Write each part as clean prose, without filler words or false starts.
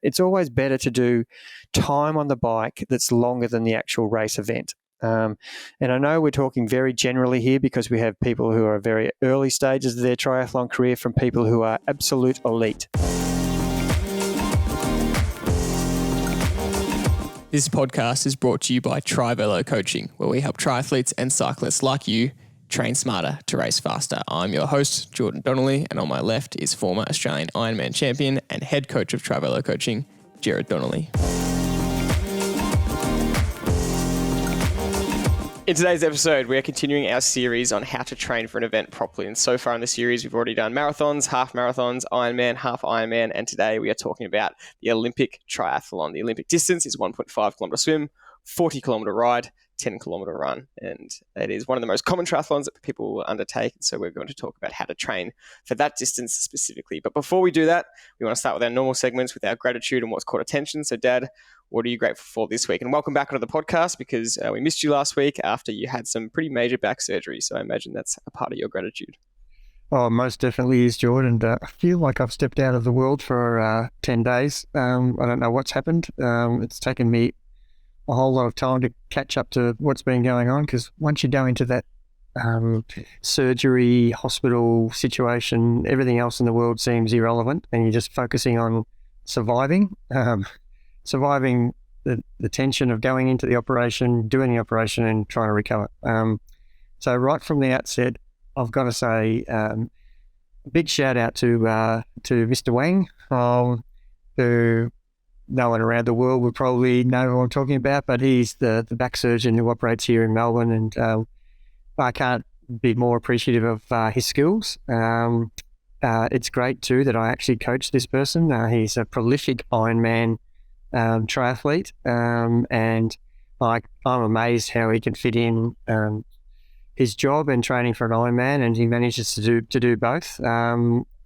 it's always better to do time on the bike that's longer than the actual race event. And I know we're talking very generally here because we have people who are very early stages of their triathlon career from people who are absolute elite. This podcast is brought to you by Trivelo Coaching, where we help triathletes and cyclists like you train smarter to race faster. I'm your host, Jordan Donnelly, and on my left is former Australian Ironman Champion and head coach of Trivelo Coaching, Gerard Donnelly. In today's episode, we are continuing our series on how to train for an event properly. And so far in the series, we've already done marathons, half marathons, Ironman, half Ironman. And today we are talking about the Olympic triathlon. The Olympic distance is 1.5 kilometre swim, 40 kilometre ride, 10 kilometre run. And it is one of the most common triathlons that people will undertake. And so we're going to talk about how to train for that distance specifically. But before we do that, we want to start with our normal segments with our gratitude and what's caught attention. So Dad, what are you grateful for this week? And welcome back onto the podcast because we missed you last week after you had some pretty major back surgery. So I imagine that's a part of your gratitude. Oh, most definitely is, Jordan. I feel like I've stepped out of the world for 10 days. I don't know what's happened. It's taken me a whole lot of time to catch up to what's been going on because once you go into that surgery, hospital situation, everything else in the world seems irrelevant and you're just focusing on surviving. Surviving the tension of going into the operation, doing the operation and trying to recover. So right from the outset, I've got to say a big shout out to Mr. Wang, who no one around the world would probably know who I'm talking about, but he's the back surgeon who operates here in Melbourne, and I can't be more appreciative of his skills. It's great too that I actually coach this person. He's a prolific Ironman triathlete, and I'm amazed how he can fit in his job and training for an Ironman, and he manages to do both.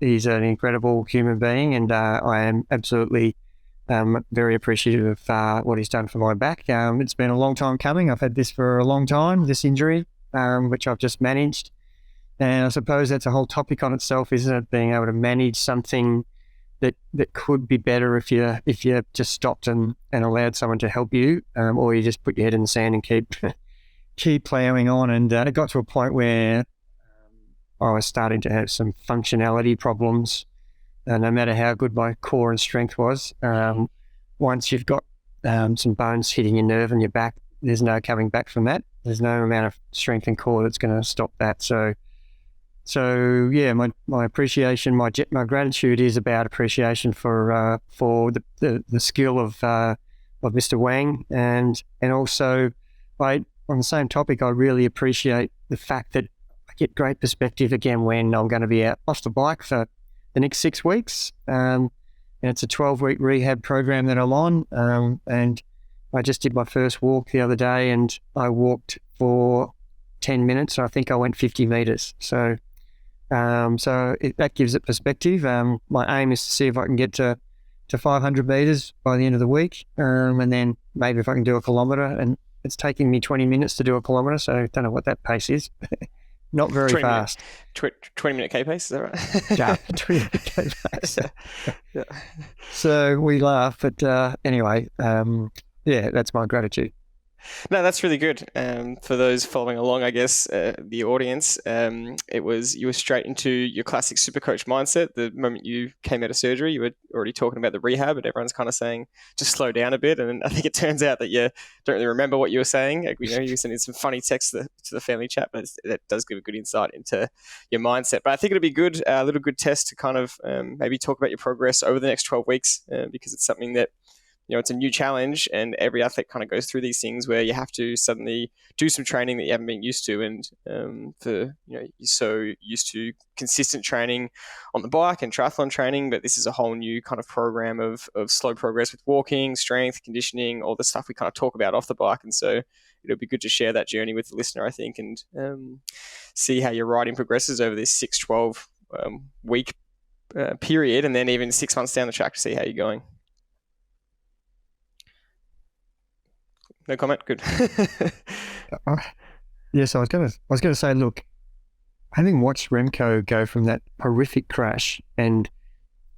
He's an incredible human being, and I am absolutely very appreciative of what he's done for my back. It's been a long time coming. I've had this for a long time, this injury, which I've just managed, and I suppose that's a whole topic on itself, isn't it? Being able to manage something that could be better if you just stopped and allowed someone to help you, or you just put your head in the sand and keep ploughing on. And it got to a point where I was starting to have some functionality problems, no matter how good my core and strength was. Once you've got some bones hitting your nerve and your back, there's no coming back from that. There's no amount of strength and core that's going to stop that. So yeah, my appreciation, my gratitude is about appreciation for the skill of Mr. Wang, and also on the same topic, I really appreciate the fact that I get great perspective again when I'm going to be out off the bike for the next 6 weeks, and it's a 12-week rehab program that I'm on, and I just did my first walk the other day, and I walked for 10 minutes. I think I went 50 meters. So that gives it perspective. My aim is to see if I can get to 500 meters by the end of the week, and then maybe if I can do a kilometer. And it's taking me 20 minutes to do a kilometer, so I don't know what that pace is. Not very fast. 20-minute K pace, is that right? Yeah, 20-minute K pace. Yeah. So we laugh, but anyway, yeah, that's my gratitude. No, that's really good. For those following along, I guess, the audience, you were straight into your classic supercoach mindset. The moment you came out of surgery, you were already talking about the rehab, and everyone's kind of saying, just slow down a bit. And I think it turns out that you don't really remember what you were saying. You were sending some funny texts to the family chat, but that does give a good insight into your mindset. But I think it'll be good, a little good test to kind of maybe talk about your progress over the next 12 weeks, because it's something that, it's a new challenge, and every athlete kind of goes through these things where you have to suddenly do some training that you haven't been used to. And you're so used to consistent training on the bike and triathlon training, but this is a whole new kind of program of slow progress with walking, strength, conditioning, all the stuff we kind of talk about off the bike. And so it'll be good to share that journey with the listener, I think, and see how your riding progresses over this 6-12 week period, and then even 6 months down the track to see how you're going. No comment. Good. Yes, I was going to say, look, having watched Remco go from that horrific crash and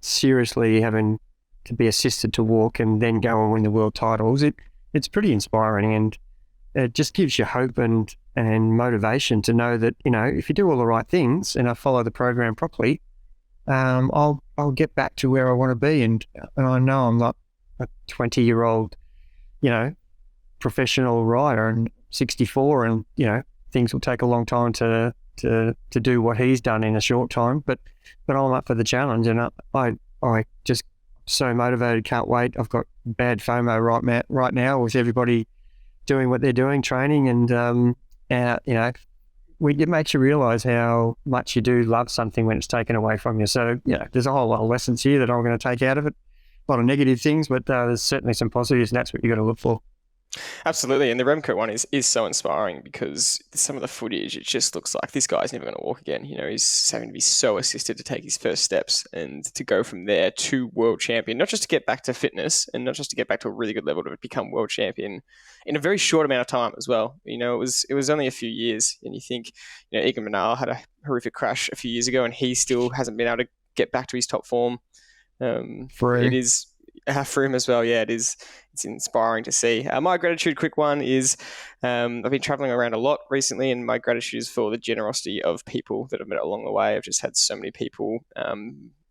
seriously having to be assisted to walk and then go and win the world titles, it's pretty inspiring, and it just gives you hope and motivation to know that, if you do all the right things and I follow the program properly, I'll get back to where I want to be. And I know I'm not a 20-year-old, professional rider and 64, and, things will take a long time to do what he's done in a short time, but I'm up for the challenge, and I just so motivated, can't wait. I've got bad FOMO right now with everybody doing what they're doing, training, and it makes you realise how much you do love something when it's taken away from you. So there's a whole lot of lessons here that I'm going to take out of it. A lot of negative things, but there's certainly some positives, and that's what you got to look for. Absolutely, and the Remco one is so inspiring because some of the footage, it just looks like this guy's never going to walk again. He's having to be so assisted to take his first steps and to go from there to world champion, not just to get back to fitness and not just to get back to a really good level, to become world champion in a very short amount of time as well. It was only a few years, and you think, Egan Bernal had a horrific crash a few years ago, and he still hasn't been able to get back to his top form. It is for him as well. Yeah, it's inspiring to see. My gratitude, quick one, is I've been traveling around a lot recently, and my gratitude is for the generosity of people that I've met along the way. I've just had so many people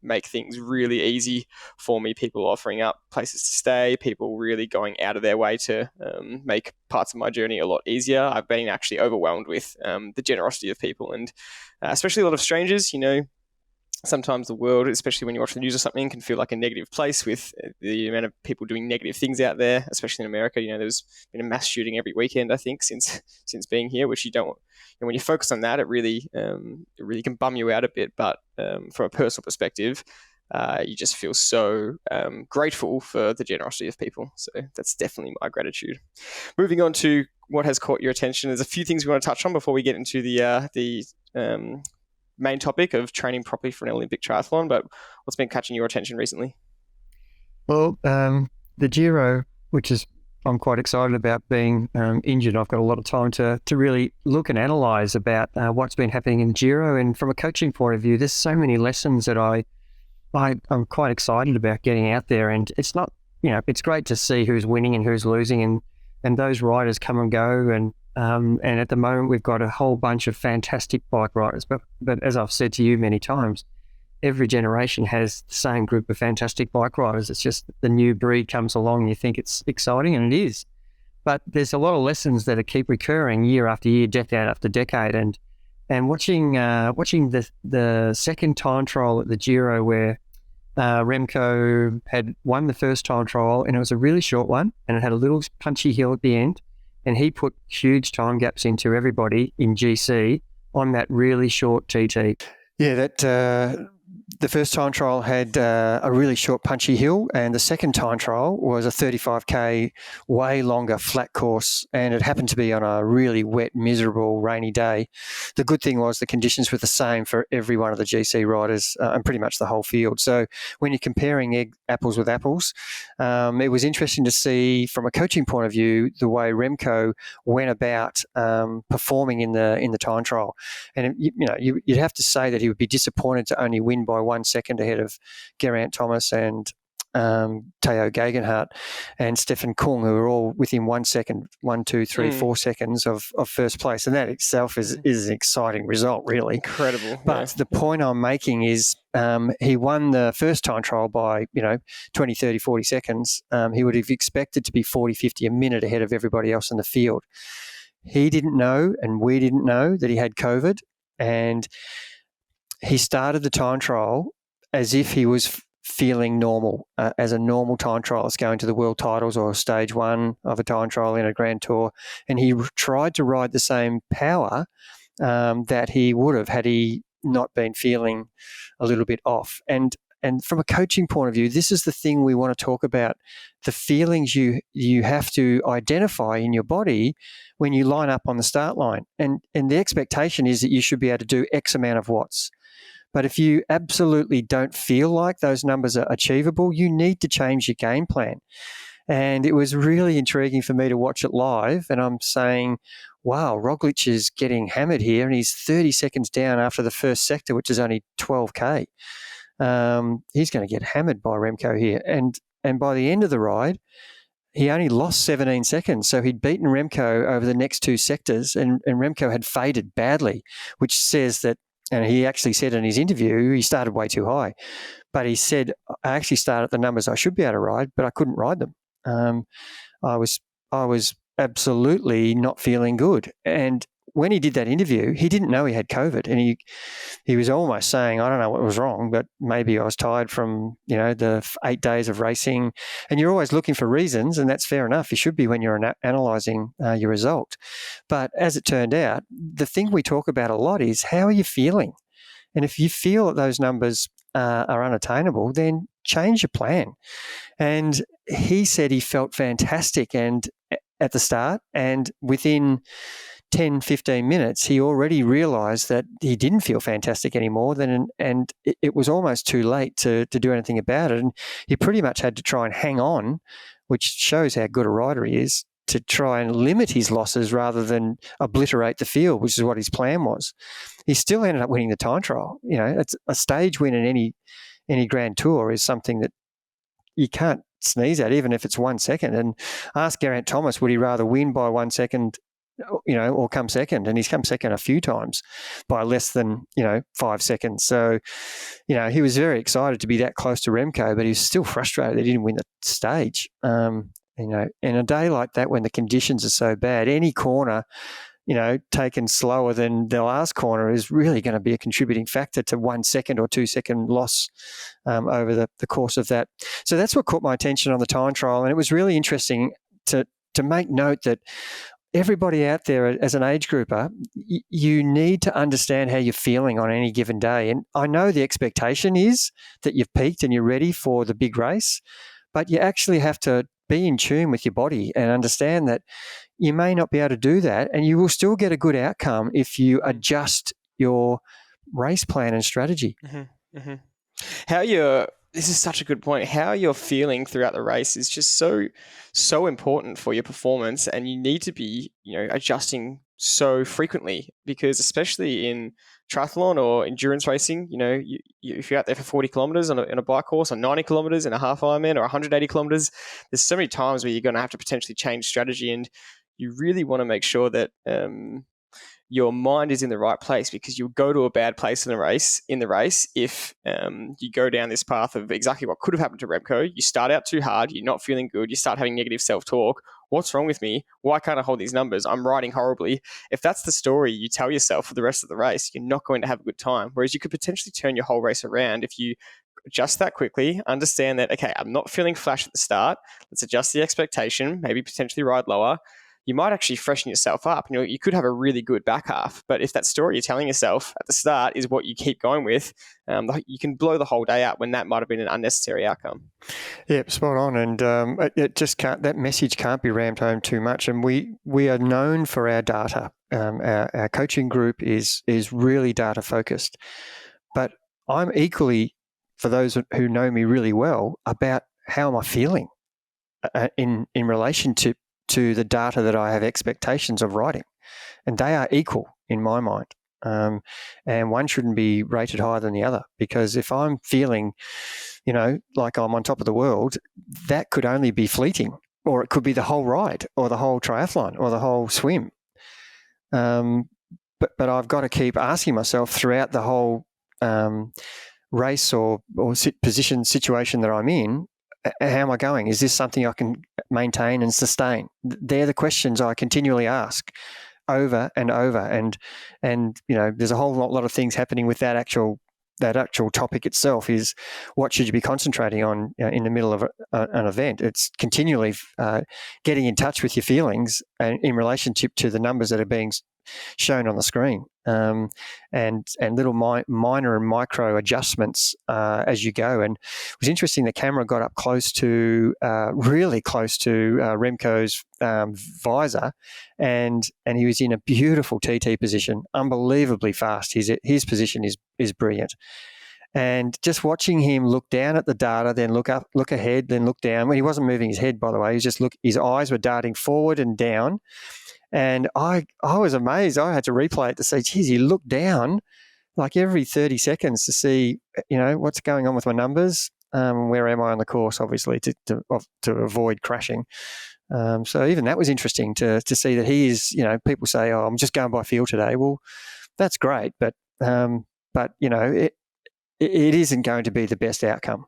make things really easy for me, people offering up places to stay, people really going out of their way to make parts of my journey a lot easier. I've been actually overwhelmed with the generosity of people, and especially a lot of strangers. Sometimes the world, especially when you watch the news or something, can feel like a negative place with the amount of people doing negative things out there, especially in America. There's been a mass shooting every weekend, I think, since being here, which you don't. And when you focus on that, it really can bum you out a bit. But from a personal perspective, you just feel so grateful for the generosity of people. So that's definitely my gratitude. Moving on to what has caught your attention, there's a few things we want to touch on before we get into the main topic of training properly for an Olympic triathlon. But what's been catching your attention recently? Well, the Giro, which is I'm quite excited about being injured. I've got a lot of time to really look and analyse about what's been happening in Giro. And from a coaching point of view, there's so many lessons that I'm quite excited about getting out there. And it's not, it's great to see who's winning and who's losing, and those riders come and go. And at the moment, we've got a whole bunch of fantastic bike riders. But as I've said to you many times, every generation has the same group of fantastic bike riders. It's just the new breed comes along and you think it's exciting, and it is. But there's a lot of lessons that keep recurring year after year, decade after decade. And watching the second time trial at the Giro where Remco had won the first time trial, and it was a really short one, and it had a little punchy hill at the end. And he put huge time gaps into everybody in GC on that really short TT. Yeah, that the first time trial had a really short punchy hill, and the second time trial was a 35k way longer flat course, and it happened to be on a really wet, miserable, rainy day. The good thing was the conditions were the same for every one of the GC riders and pretty much the whole field. So when you're comparing apples with apples, it was interesting to see from a coaching point of view the way Remco went about performing in the time trial. And you'd have to say that he would be disappointed to only win by 1 second ahead of Geraint Thomas and Theo Gegenhardt and Stefan Kung, who are all within 1 second, 1, 2, 3, 4 seconds of first place. And that itself is an exciting result, really. Incredible. But the point I'm making is he won the first time trial by, 20, 30, 40 seconds. He would have expected to be 40, 50, a minute ahead of everybody else in the field. He didn't know, and we didn't know, that he had COVID. And he started the time trial as if he was feeling normal, as a normal time trialist going to the world titles or stage one of a time trial in a Grand Tour. And he tried to ride the same power that he would have had he not been feeling a little bit off. And from a coaching point of view, this is the thing we want to talk about, the feelings you have to identify in your body when you line up on the start line. And the expectation is that you should be able to do X amount of watts. But if you absolutely don't feel like those numbers are achievable, you need to change your game plan. And it was really intriguing for me to watch it live. And I'm saying, wow, Roglic is getting hammered here, and he's 30 seconds down after the first sector, which is only 12K. he's going to get hammered by Remco here. And by the end of the ride, he only lost 17 seconds. So he'd beaten Remco over the next two sectors, and Remco had faded badly, which says that, and he actually said in his interview, he started way too high. But he said, I actually started at the numbers I should be able to ride, but I couldn't ride them. I was absolutely not feeling good. And when he did that interview, he didn't know he had COVID, and he was almost saying, I don't know what was wrong, but maybe I was tired from, the 8 days of racing. And you're always looking for reasons, and that's fair enough. You should be when you're analysing your result. But as it turned out, the thing we talk about a lot is, how are you feeling? And if you feel that those numbers are unattainable, then change your plan. And he said he felt fantastic and at the start, and within 10, 15 minutes, he already realised that he didn't feel fantastic anymore. And it was almost too late to do anything about it. And he pretty much had to try and hang on, which shows how good a rider he is, to try and limit his losses rather than obliterate the field, which is what his plan was. He still ended up winning the time trial. It's a stage win in any Grand Tour is something that you can't sneeze at, even if it's 1 second. And ask Geraint Thomas, would he rather win by 1 second, or come second? And he's come second a few times by less than, 5 seconds. So, he was very excited to be that close to Remco, but he was still frustrated that he didn't win the stage. In a day like that, when the conditions are so bad, any corner, taken slower than the last corner is really going to be a contributing factor to 1 second or 2 second loss over the course of that. So that's what caught my attention on the time trial. And it was really interesting to make note that everybody out there as an age grouper, you need to understand how you're feeling on any given day. And I know the expectation is that you've peaked and you're ready for the big race, but you actually have to be in tune with your body and understand that you may not be able to do that, and you will still get a good outcome if you adjust your race plan and strategy. Mm-hmm. Mm-hmm. This is such a good point. How you're feeling throughout the race is just so important for your performance, and you need to be, adjusting so frequently, because especially in triathlon or endurance racing, if you're out there for 40 kilometers on a bike course, or 90 kilometers in a half Ironman, or 180 kilometers, there's so many times where you're going to have to potentially change strategy, and you really want to make sure that your mind is in the right place, because you'll go to a bad place in the race if you go down this path of exactly what could have happened to Remco. You start out too hard, you're not feeling good, you start having negative self-talk. What's wrong with me? Why can't I hold these numbers? I'm riding horribly. If that's the story you tell yourself for the rest of the race, you're not going to have a good time. Whereas you could potentially turn your whole race around if you adjust that quickly, understand that, okay, I'm not feeling flash at the start. Let's adjust the expectation, maybe potentially ride lower. You might actually freshen yourself up. You could have a really good back half, but if that story you're telling yourself at the start is what you keep going with, you can blow the whole day out when that might have been an unnecessary outcome. Yep, spot on. And it just can't. That message can't be rammed home too much. And we are known for our data. Our coaching group is really data focused, but I'm equally, for those who know me really well, about how am I feeling in relation to the data that I have expectations of riding, and they are equal in my mind. And one shouldn't be rated higher than the other, because if I'm feeling, like I'm on top of the world, that could only be fleeting, or it could be the whole ride, or the whole triathlon, or the whole swim. But I've got to keep asking myself throughout the whole race or situation that I'm in, how am I going? Is this something I can maintain and sustain? They're the questions I continually ask over and over. And there's a whole lot of things happening with that actual topic itself. Is what should you be concentrating on in the middle of an event? It's continually getting in touch with your feelings and in relationship to the numbers that are being shown on the screen, and little minor and micro adjustments as you go. And it was interesting, the camera got up really close to Remco's visor, and he was in a beautiful TT position, unbelievably fast. His position is brilliant. And just watching him look down at the data, then look up, look ahead, then look down. Well, he wasn't moving his head, by the way. He was just his eyes were darting forward and down. And I was amazed. I had to replay it to say, geez, he looked down like every 30 seconds to see, what's going on with my numbers. Where am I on the course, obviously, to avoid crashing. So even that was interesting to see that he is, people say, oh, I'm just going by feel today. Well, that's great, but it isn't going to be the best outcome.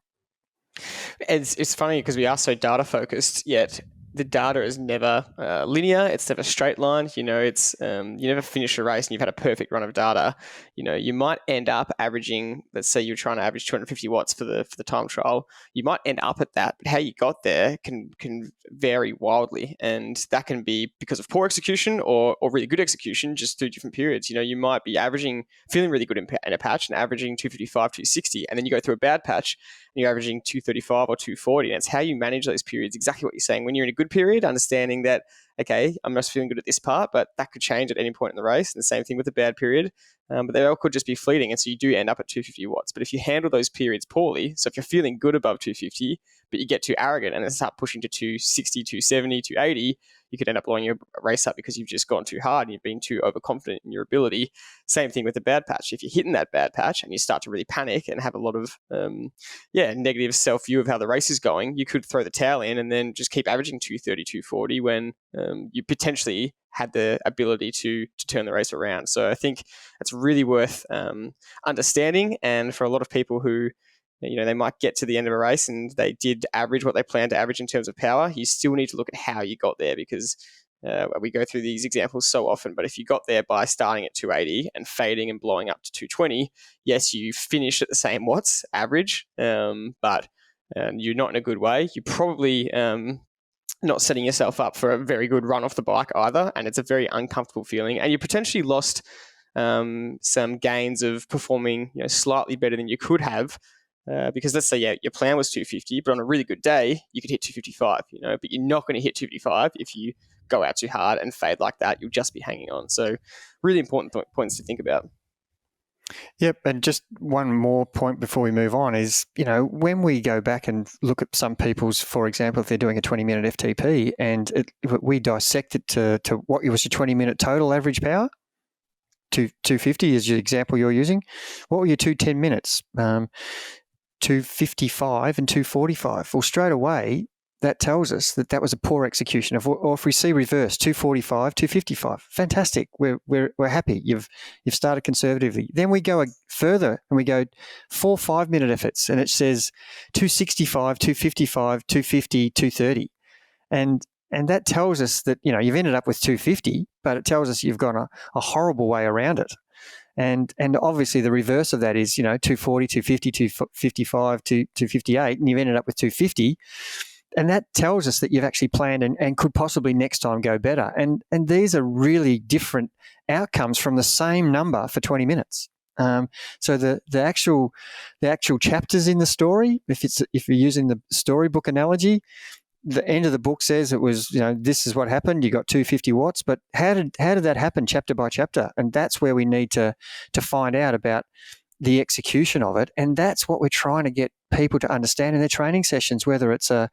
It's funny because we are so data focused, yet the data is never linear. It's never straight line. It's you never finish a race and you've had a perfect run of data. You might end up averaging, let's say you're trying to average 250 watts for the time trial. You might end up at that, but how you got there can vary wildly, and that can be because of poor execution or really good execution, just through different periods. You might be feeling really good in a patch and averaging 255, 260, and then you go through a bad patch and you're averaging 235 or 240. And it's how you manage those periods, exactly what you're saying. When you're in a good period, understanding that, okay, I'm just feeling good at this part, but that could change at any point in the race. And the same thing with the bad period. But they all could just be fleeting. And so you do end up at 250 watts. But if you handle those periods poorly, so if you're feeling good above 250, but you get too arrogant and then start pushing to 260, 270, 280, you could end up blowing your race up because you've just gone too hard and you've been too overconfident in your ability. Same thing with the bad patch. If you're hitting that bad patch and you start to really panic and have a lot of negative self-view of how the race is going, you could throw the towel in and then just keep averaging 230, 240 when you potentially had the ability to turn the race around. So I think it's really worth understanding. And for a lot of people who, they might get to the end of a race and they did average what they planned to average in terms of power, you still need to look at how you got there, because we go through these examples so often. But if you got there by starting at 280 and fading and blowing up to 220, yes, you finished at the same watts average, but you're not in a good way. You probably not setting yourself up for a very good run off the bike either, and it's a very uncomfortable feeling. And you potentially lost some gains of performing slightly better than you could have, because let's say your plan was 250, but on a really good day you could hit 255. But you're not going to hit 255 if you go out too hard and fade like that. You'll just be hanging on. So really important points to think about. Yep, and just one more point before we move on is, when we go back and look at some people's, for example, if they're doing a 20-minute FTP and we dissect it to what was your 20-minute total average power, 250 is your example you're using. What were your 10 minutes? 255 and 245. Well, straight away, that tells us that was a poor execution. Or if we see reverse, 245, 255, fantastic. We're happy. You've started conservatively. Then we go further and we go 4 5-minute efforts, and it says 265, 255, 250, 230, and that tells us that you've ended up with 250, but it tells us you've gone a horrible way around it. And obviously the reverse of that is 240, 250, 255, 258, and you've ended up with 250. And that tells us that you've actually planned and could possibly next time go better. And these are really different outcomes from the same number for 20 minutes. So the actual chapters in the story, if you're using the storybook analogy, the end of the book says it was, this is what happened. You got 250 watts, but how did that happen chapter by chapter? And that's where we need to find out about the execution of it. And that's what we're trying to get people to understand in their training sessions, whether it's a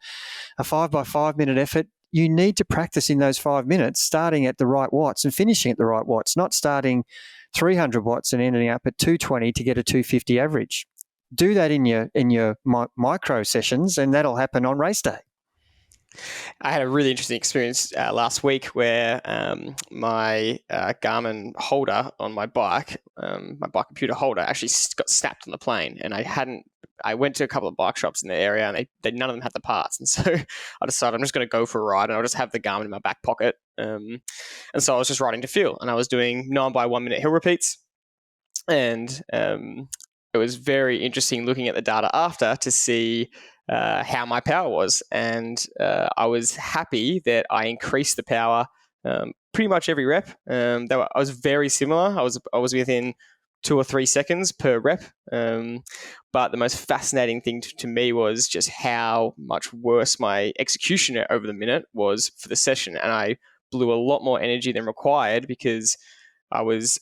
5 by 5 minute effort. You need to practice in those 5 minutes, starting at the right watts and finishing at the right watts, not starting 300 watts and ending up at 220 to get a 250 average. Do that in your micro sessions, and that'll happen on race day. I had a really interesting experience last week where my Garmin holder on my bike computer holder, actually got snapped on the plane, and I went to a couple of bike shops in the area, and they none of them had the parts, and so I decided I'm just going to go for a ride, and I'll just have the Garmin in my back pocket. And so I was just riding to feel, and I was doing 9 by 1 minute hill repeats, and it was very interesting looking at the data after to see how my power was. And I was happy that I increased the power pretty much every rep. I was very similar. I was within 2 or 3 seconds per rep. But the most fascinating thing to me was just how much worse my execution over the minute was for the session. And I blew a lot more energy than required because I was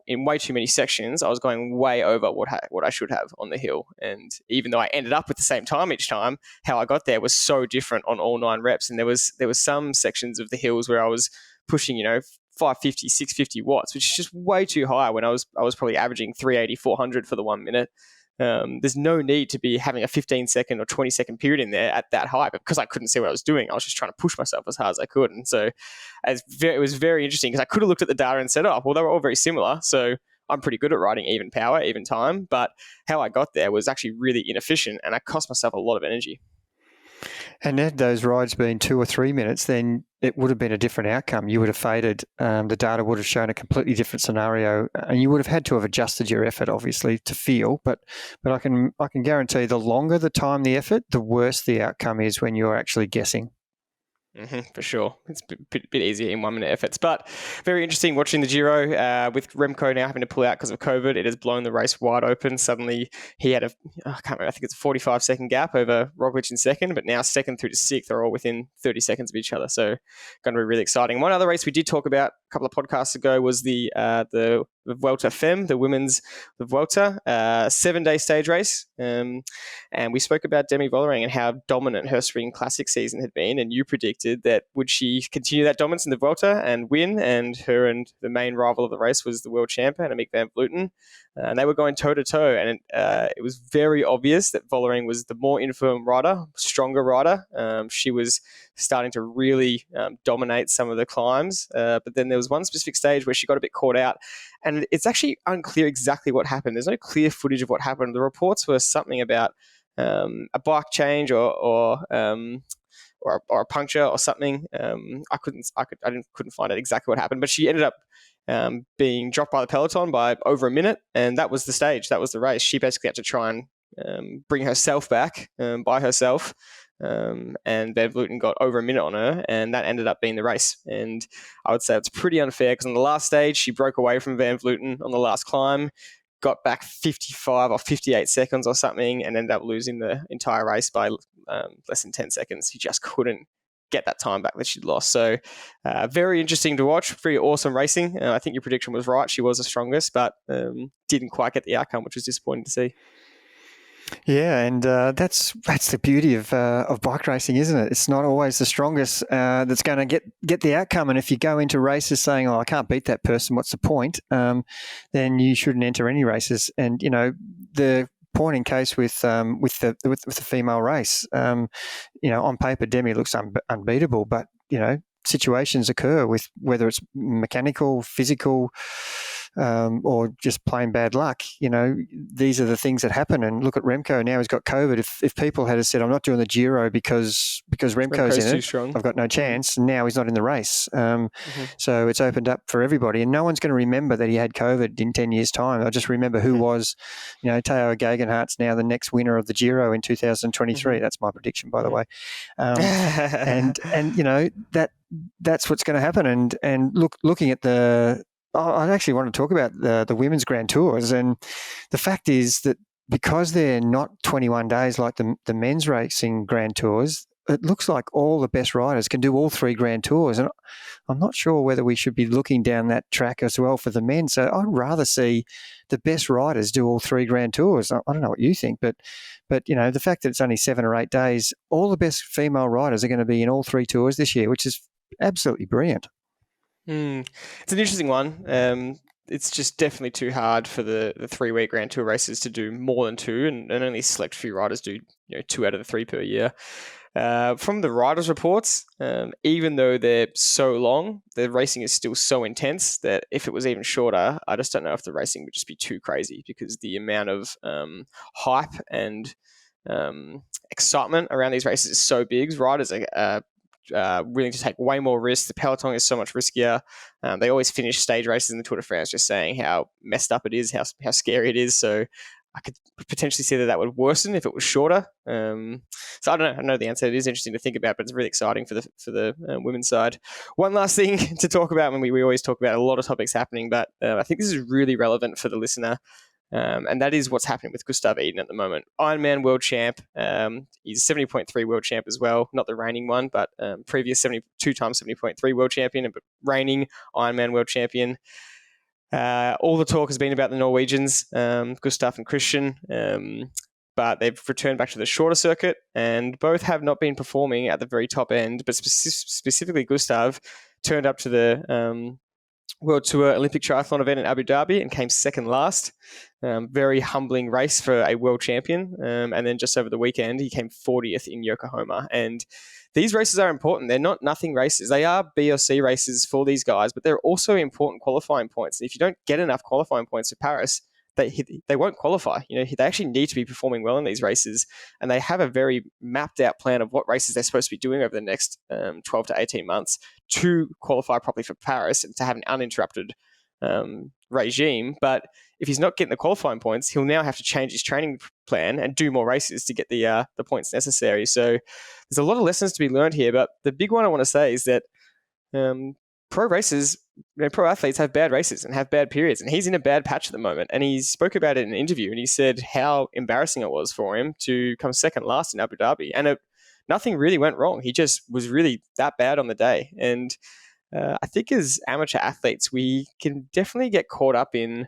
in way too many sections. I was going way over what I should have on the hill. And even though I ended up with the same time each time, how I got there was so different on all 9 reps. And there was some sections of the hills where I was pushing, 550, 650 watts, which is just way too high when I was probably averaging 380, 400 for the 1 minute. There's no need to be having a 15-second or 20-second period in there at that high, but because I couldn't see what I was doing, I was just trying to push myself as hard as I could. And so it was very interesting because I could have looked at the data and said, oh, well, they were all very similar, so I'm pretty good at riding even power, even time. But how I got there was actually really inefficient, and I cost myself a lot of energy. And had those rides been 2 or 3 minutes, then it would have been a different outcome. You would have faded. The data would have shown a completely different scenario, and you would have had to have adjusted your effort, obviously, to feel. But I can guarantee the longer the time the effort, the worse the outcome is when you're actually guessing. For sure. It's a bit easier in 1 minute efforts, but very interesting watching the Giro with Remco now having to pull out because of COVID. It has blown the race wide open. Suddenly he had I can't remember, I think it's a 45-second gap over Roglic in second, but now second through to sixth are all within 30 seconds of each other. So going to be really exciting. One other race we did talk about a couple of podcasts ago was the Vuelta Fem, the Vuelta, 7-day stage race. And we spoke about Demi Vollering and how dominant her spring classic season had been. And you predicted that would she continue that dominance in the Vuelta and win? And her and the main rival of the race was the world champion, Annemiek van Vleuten. And they were going toe-to-toe. And it was very obvious that Vollering was the more infirm rider, stronger rider. She was starting to really dominate some of the climbs. But then there was one specific stage where she got a bit caught out. And it's actually unclear exactly what happened. There's no clear footage of what happened. The reports were something about a bike change or a puncture or something. I couldn't find out exactly what happened, but she ended up being dropped by the peloton by over a minute, and that was the stage. That was the race. She basically had to try and bring herself back by herself. And Van Vleuten got over a minute on her, and that ended up being the race. And I would say it's pretty unfair because on the last stage, she broke away from Van Vleuten on the last climb, got back 55 or 58 seconds or something, and ended up losing the entire race by less than 10 seconds. She just couldn't get that time back that she'd lost. So very interesting to watch. Pretty awesome racing. I think your prediction was right. She was the strongest, but didn't quite get the outcome, which was disappointing to see. Yeah, and that's the beauty of bike racing, isn't it? It's not always the strongest that's going to get the outcome. And if you go into races saying, "Oh, I can't beat that person," what's the point? Then you shouldn't enter any races. And the point in case with the female race, on paper, Demi looks unbeatable, but situations occur with whether it's mechanical, physical, or just plain bad luck. These are the things that happen. And look at Remco now; he's got COVID. If people had said, "I'm not doing the Giro because Remco's in it, strong. I've got no chance," and now he's not in the race. So it's opened up for everybody, and no one's going to remember that he had COVID in 10 years' time. They'll just remember who was, Tao Geogheganhart's now the next winner of the Giro in 2023. That's my prediction, by the way. And that's what's going to happen. And looking at I actually want to talk about the women's Grand Tours, and the fact is that because they're not 21 days like the men's racing Grand Tours, it looks like all the best riders can do all 3 Grand Tours, and I'm not sure whether we should be looking down that track as well for the men. So I'd rather see the best riders do all 3 Grand Tours. I don't know what you think, but the fact that it's only 7 or 8 days, all the best female riders are going to be in all 3 tours this year, which is absolutely brilliant. It's an interesting one. It's just definitely too hard for the 3-week Grand Tour races to do more than 2, and only a select few riders do 2 out of the 3 per year. From the riders' reports, even though they're so long, the racing is still so intense that if it was even shorter, I just don't know if the racing would just be too crazy, because the amount of hype and excitement around these races is so big. Riders are willing to take way more risks. The peloton is so much riskier. They always finish stage races in the Tour de France just saying how messed up it is, how scary it is. So I could potentially see that would worsen if it was shorter. So I don't know. I know the answer. It is interesting to think about, but it's really exciting for the women's side. One last thing to talk about, when we always talk about a lot of topics happening, but I think this is really relevant for the listener. And that is what's happening with Gustav Iden at the moment. Ironman world champ. He's 70.3 world champ as well. Not the reigning one, but previous 2 times 70.3 world champion, but reigning Ironman world champion. All the talk has been about the Norwegians, Gustav and Christian, but they've returned back to the shorter circuit, and both have not been performing at the very top end, but specifically Gustav turned up to the World Tour Olympic Triathlon event in Abu Dhabi and came second last. Very humbling race for a world champion. And then just over the weekend, he came 40th in Yokohama. And these races are important. They're not nothing races. They are B or C races for these guys, but they're also important qualifying points. And if you don't get enough qualifying points for Paris, they won't qualify. They actually need to be performing well in these races, and they have a very mapped out plan of what races they're supposed to be doing over the next 12 to 18 months to qualify properly for Paris and to have an uninterrupted regime. But if he's not getting the qualifying points, he'll now have to change his training plan and do more races to get the points necessary. So there's a lot of lessons to be learned here. But the big one I want to say is that pro racers, pro athletes have bad races and have bad periods, and he's in a bad patch at the moment. And he spoke about it in an interview, and he said how embarrassing it was for him to come second last in Abu Dhabi, and nothing really went wrong. He just was really that bad on the day. And I think as amateur athletes, we can definitely get caught up in,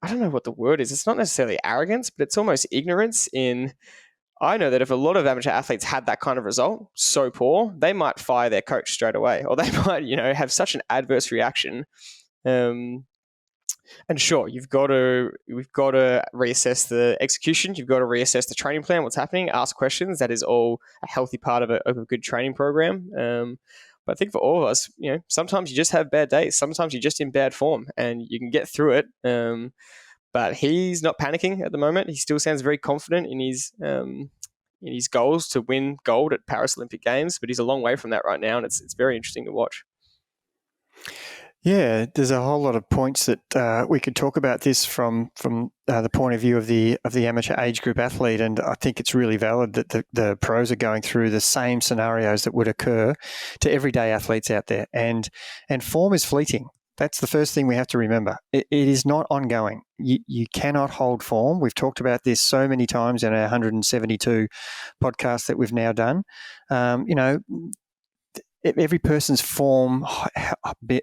I don't know what the word is. It's not necessarily arrogance, but it's almost ignorance in, I know that if a lot of amateur athletes had that kind of result, so poor, they might fire their coach straight away, or they might, have such an adverse reaction. And sure, we've got to reassess the execution. You've got to reassess the training plan, what's happening, ask questions. That is all a healthy part of a good training program. But I think for all of us, sometimes you just have bad days. Sometimes you're just in bad form, and you can get through it. But he's not panicking at the moment. He still sounds very confident in his goals to win gold at Paris Olympic Games, but he's a long way from that right now, and it's very interesting to watch. Yeah, there's a whole lot of points that we could talk about this from the point of view of the amateur age group athlete, and I think it's really valid that the pros are going through the same scenarios that would occur to everyday athletes out there, and form is fleeting. That's the first thing we have to remember. It is not ongoing. You cannot hold form. We've talked about this so many times in our 172 podcasts that we've now done. Every person's form,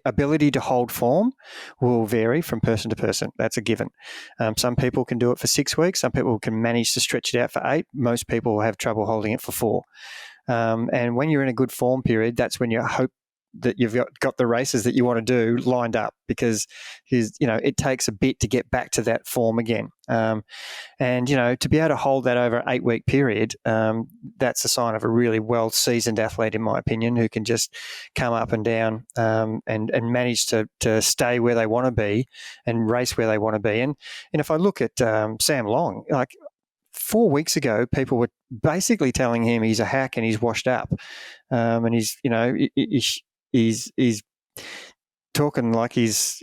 ability to hold form will vary from person to person. That's a given. Some people can do it for 6 weeks. Some people can manage to stretch it out for 8. Most people will have trouble holding it for 4. And when you're in a good form period, that's when you hope that you've got the races that you want to do lined up, because it takes a bit to get back to that form again. And to be able to hold that over an 8-week period, that's a sign of a really well-seasoned athlete, in my opinion, who can just come up and down and manage to stay where they want to be and race where they want to be. And if I look at Sam Long, like 4 weeks ago, people were basically telling him he's a hack and he's washed up, and he's talking like he's,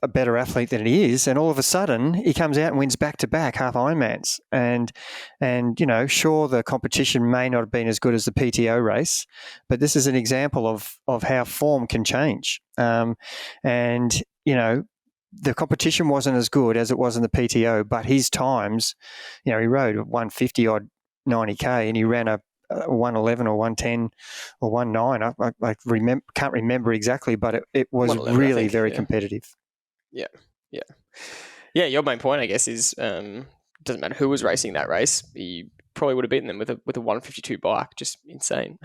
a better athlete than he is. And all of a sudden he comes out and wins back-to-back half Ironmans. And sure, the competition may not have been as good as the PTO race, but this is an example of how form can change. The competition wasn't as good as it was in the PTO, but his times, he rode 150 odd 90K and he ran a 111 or 110 or 19. I can't remember exactly, but it was really very competitive. Yeah. Your main point, I guess, is doesn't matter who was racing that race. He probably would have beaten them with a 152 bike. Just insane.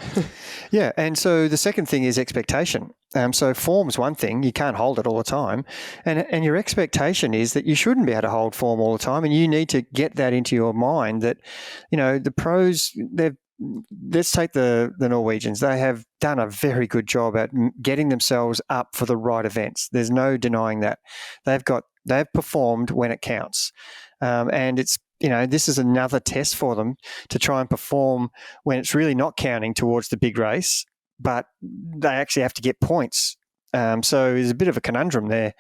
Yeah, and so the second thing is expectation. So form's one thing, you can't hold it all the time, and your expectation is that you shouldn't be able to hold form all the time, and you need to get that into your mind that the pros, let's take the Norwegians. They have done a very good job at getting themselves up for the right events. There's no denying that. They've performed when it counts, and it's this is another test for them to try and perform when it's really not counting towards the big race, but they actually have to get points. So there's a bit of a conundrum there.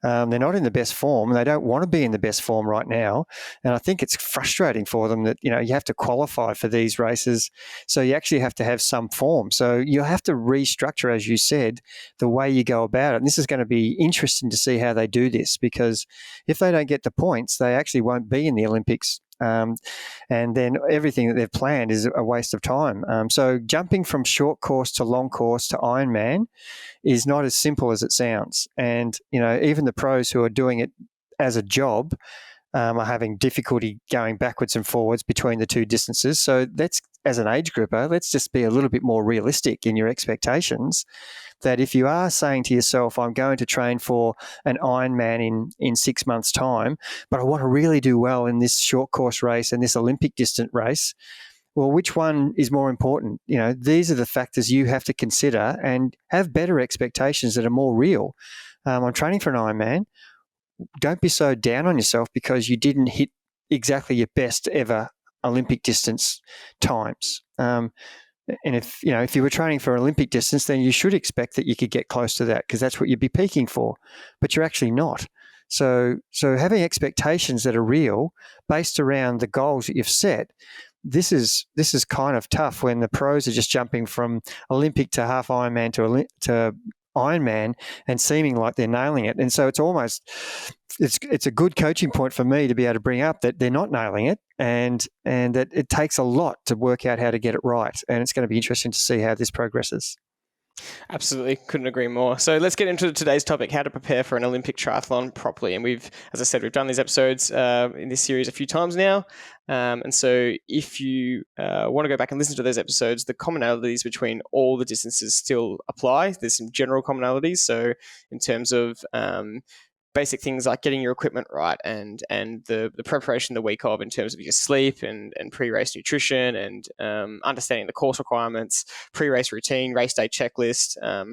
They're not in the best form. They don't want to be in the best form right now. And I think it's frustrating for them that, you have to qualify for these races. So you actually have to have some form. So you have to restructure, as you said, the way you go about it. And this is going to be interesting to see how they do this, because if they don't get the points, they actually won't be in the Olympics. And then everything that they've planned is a waste of time. So jumping from short course to long course to Ironman is not as simple as it sounds. And, even the pros who are doing it as a job, are having difficulty going backwards and forwards between the two distances. So that's, as an age grouper, let's just be a little bit more realistic in your expectations. That if you are saying to yourself, I'm going to train for an Ironman in 6 months' time, but I want to really do well in this short course race and this Olympic distant race, well, which one is more important? These are the factors you have to consider and have better expectations that are more real. I'm training for an Ironman. Don't be so down on yourself because you didn't hit exactly your best ever Olympic distance times. And if you were training for Olympic distance, then you should expect that you could get close to that because that's what you'd be peaking for, but you're actually not. So having expectations that are real based around the goals that you've set, this is kind of tough when the pros are just jumping from Olympic to half Ironman to Ironman and seeming like they're nailing it. And so it's a good coaching point for me to be able to bring up that they're not nailing it and that it takes a lot to work out how to get it right. And it's going to be interesting to see how this progresses. Absolutely. Couldn't agree more. So let's get into today's topic, how to prepare for an Olympic triathlon properly. And as I said, we've done these episodes in this series a few times now. And so if you want to go back and listen to those episodes, the commonalities between all the distances still apply. There's some general commonalities. So in terms of basic things like getting your equipment right and the preparation the week of in terms of your sleep and pre-race nutrition and understanding the course requirements, pre-race routine, race day checklist, a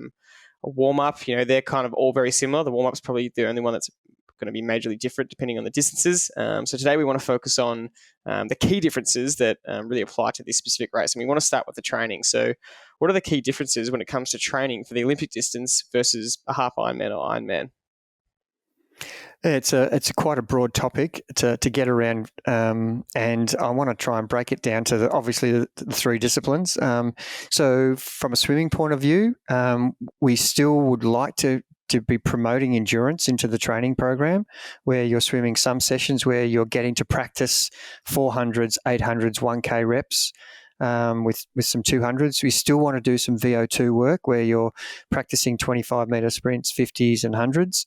warm-up, they're kind of all very similar. The warm-up's probably the only one that's going to be majorly different depending on the distances. So today we want to focus on the key differences that really apply to this specific race. And we want to start with the training. So what are the key differences when it comes to training for the Olympic distance versus a half Ironman or Ironman? It's quite a broad topic to get around, and I want to try and break it down to obviously the three disciplines. So from a swimming point of view, we still would like to be promoting endurance into the training program, where you're swimming some sessions where you're getting to practice 400s, 800s, 1K reps. With some 200s. We still want to do some VO2 work where you're practicing 25-meter sprints, 50s and 100s.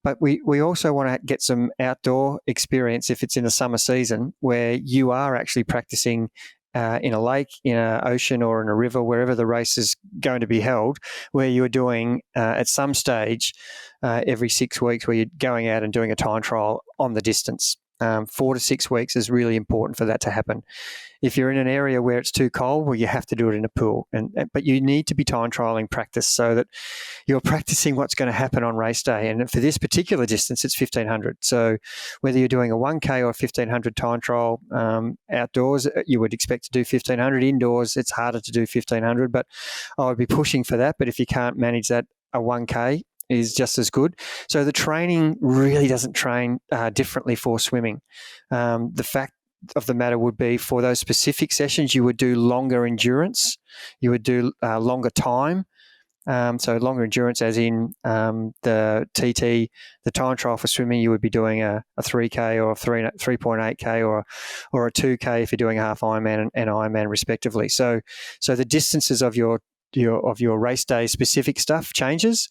But we also want to get some outdoor experience if it's in the summer season where you are actually practicing in a lake, in an ocean or in a river, wherever the race is going to be held, where you're doing at some stage every 6 weeks where you're going out and doing a time trial on the distance. 4 to 6 weeks is really important for that to happen. If you're in an area where it's too cold, well, you have to do it in a pool. But you need to be time trialing practice so that you're practicing what's going to happen on race day. And for this particular distance, it's 1,500. So whether you're doing a 1K or 1,500 time trial outdoors, you would expect to do 1,500. Indoors, it's harder to do 1,500, but I would be pushing for that. But if you can't manage that, a 1K is just as good. So the training really doesn't train differently for swimming. The fact of the matter would be for those specific sessions, you would do longer endurance, you would do longer time. So longer endurance as in the TT, the time trial for swimming, you would be doing a 3K or a 3.8K or a 2K if you're doing a half Ironman and Ironman respectively. So the distances of your race day specific stuff changes,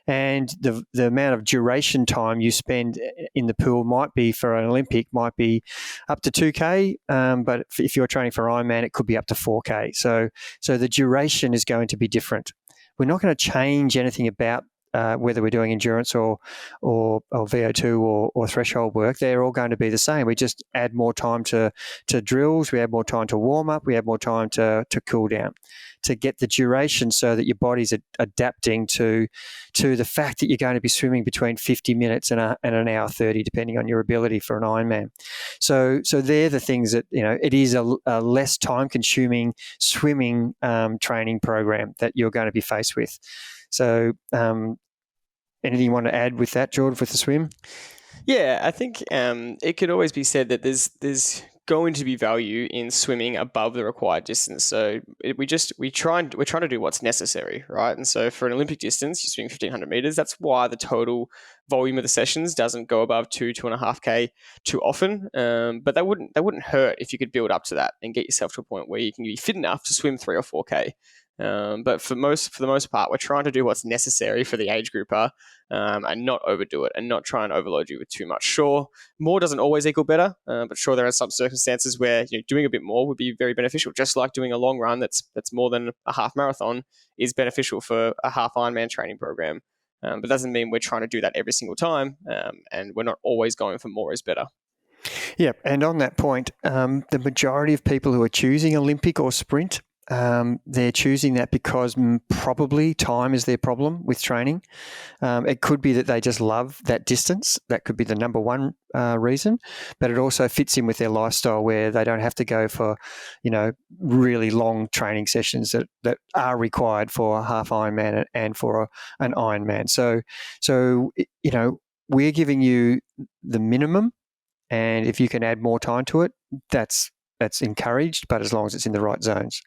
and the amount of duration time you spend in the pool might be for an Olympic might be up to 2K, but if you're training for Ironman, it could be up to 4K. So the duration is going to be different. We're not going to change anything about whether we're doing endurance or VO2 or threshold work. They're all going to be the same. We just add more time to drills, we add more time to warm up, we add more time to cool down, to get the duration so that your body's adapting to the fact that you're going to be swimming between 50 minutes and an hour 30, depending on your ability for an Ironman. So they're the things that, it is a less time-consuming swimming training program that you're going to be faced with. So anything you want to add with that, Jordan, with the swim? Yeah, I think it could always be said that there's going to be value in swimming above the required distance. So we're trying to do what's necessary, right? And so for an Olympic distance, you're swimming 1,500 meters. That's why the total volume of the sessions doesn't go above 2.5K too often. But that wouldn't hurt if you could build up to that and get yourself to a point where you can be fit enough to swim 3 or 4K. But for the most part, we're trying to do what's necessary for the age grouper, and not overdo it and not try and overload you with too much. Sure, more doesn't always equal better, but sure, there are some circumstances where doing a bit more would be very beneficial. Just like doing a long run that's more than a half marathon is beneficial for a half Ironman training program. But doesn't mean we're trying to do that every single time, and we're not always going for more is better. Yeah, and on that point, the majority of people who are choosing Olympic or sprint, they're choosing that because probably time is their problem with training. It could be that they just love that distance. That could be the number one reason, but it also fits in with their lifestyle where they don't have to go for, really long training sessions that are required for a half Ironman and for an Ironman. So we're giving you the minimum, and if you can add more time to it, that's encouraged, but as long as it's in the right zones.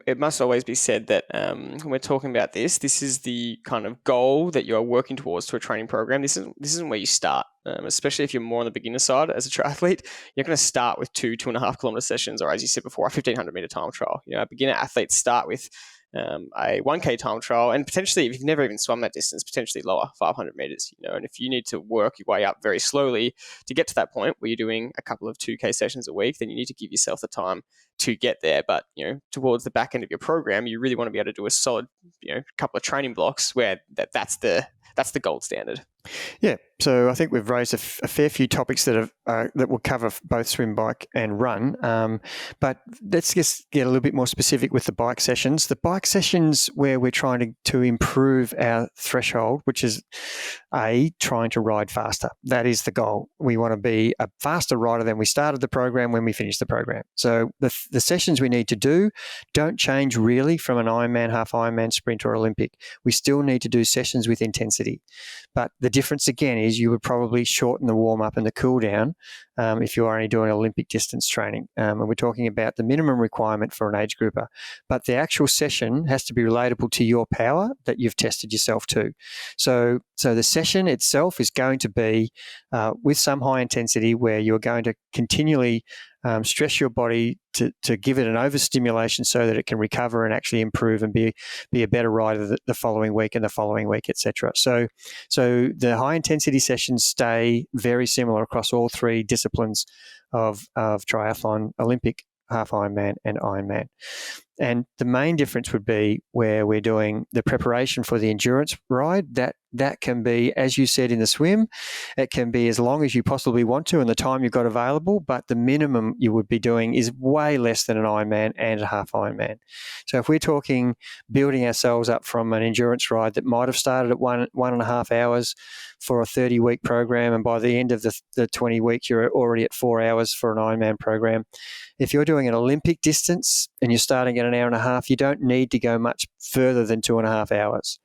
It must always be said that when we're talking about this is the kind of goal that you are working towards to a training program. This isn't where you start, especially if you're more on the beginner side as a triathlete. You're going to start with 2.5 kilometer sessions, or as you said before, a 1,500 meter time trial. Beginner athletes start with a 1K time trial, and potentially, if you've never even swum that distance, potentially lower, 500 meters. And if you need to work your way up very slowly to get to that point where you're doing a couple of 2K sessions a week, then you need to give yourself the time to get there. But towards the back end of your program, you really want to be able to do a solid, couple of training blocks where that's the gold standard. Yeah, so I think we've raised a fair few topics that will cover both swim, bike, and run. But let's just get a little bit more specific with the bike sessions. The bike sessions where we're trying to improve our threshold, which is trying to ride faster. That is the goal. We want to be a faster rider than we started the program when we finished the program. So the sessions we need to do don't change really from an Ironman, half Ironman, sprint, or Olympic. We still need to do sessions with intensity. But the difference again is you would probably shorten the warm up and the cool down if you're only doing Olympic distance training. And we're talking about the minimum requirement for an age grouper. But the actual session has to be relatable to your power that you've tested yourself to. So the session itself is going to be with some high intensity where you're going to continually stress your body to give it an overstimulation so that it can recover and actually improve and be a better rider the following week and the following week, etc. So the high intensity sessions stay very similar across all three disciplines of triathlon: Olympic, half Ironman, and Ironman. And the main difference would be where we're doing the preparation for the endurance ride. That can be, as you said, in the swim. It can be as long as you possibly want to and the time you've got available, but the minimum you would be doing is way less than an Ironman and a half Ironman. So if we're talking building ourselves up from an endurance ride that might have started at 1.5 hours for a 30-week program, and by the end of the 20 weeks, you're already at 4 hours for an Ironman program. If you're doing an Olympic distance and you're starting at 1.5 hours, you don't need to go much further than 2.5 hours.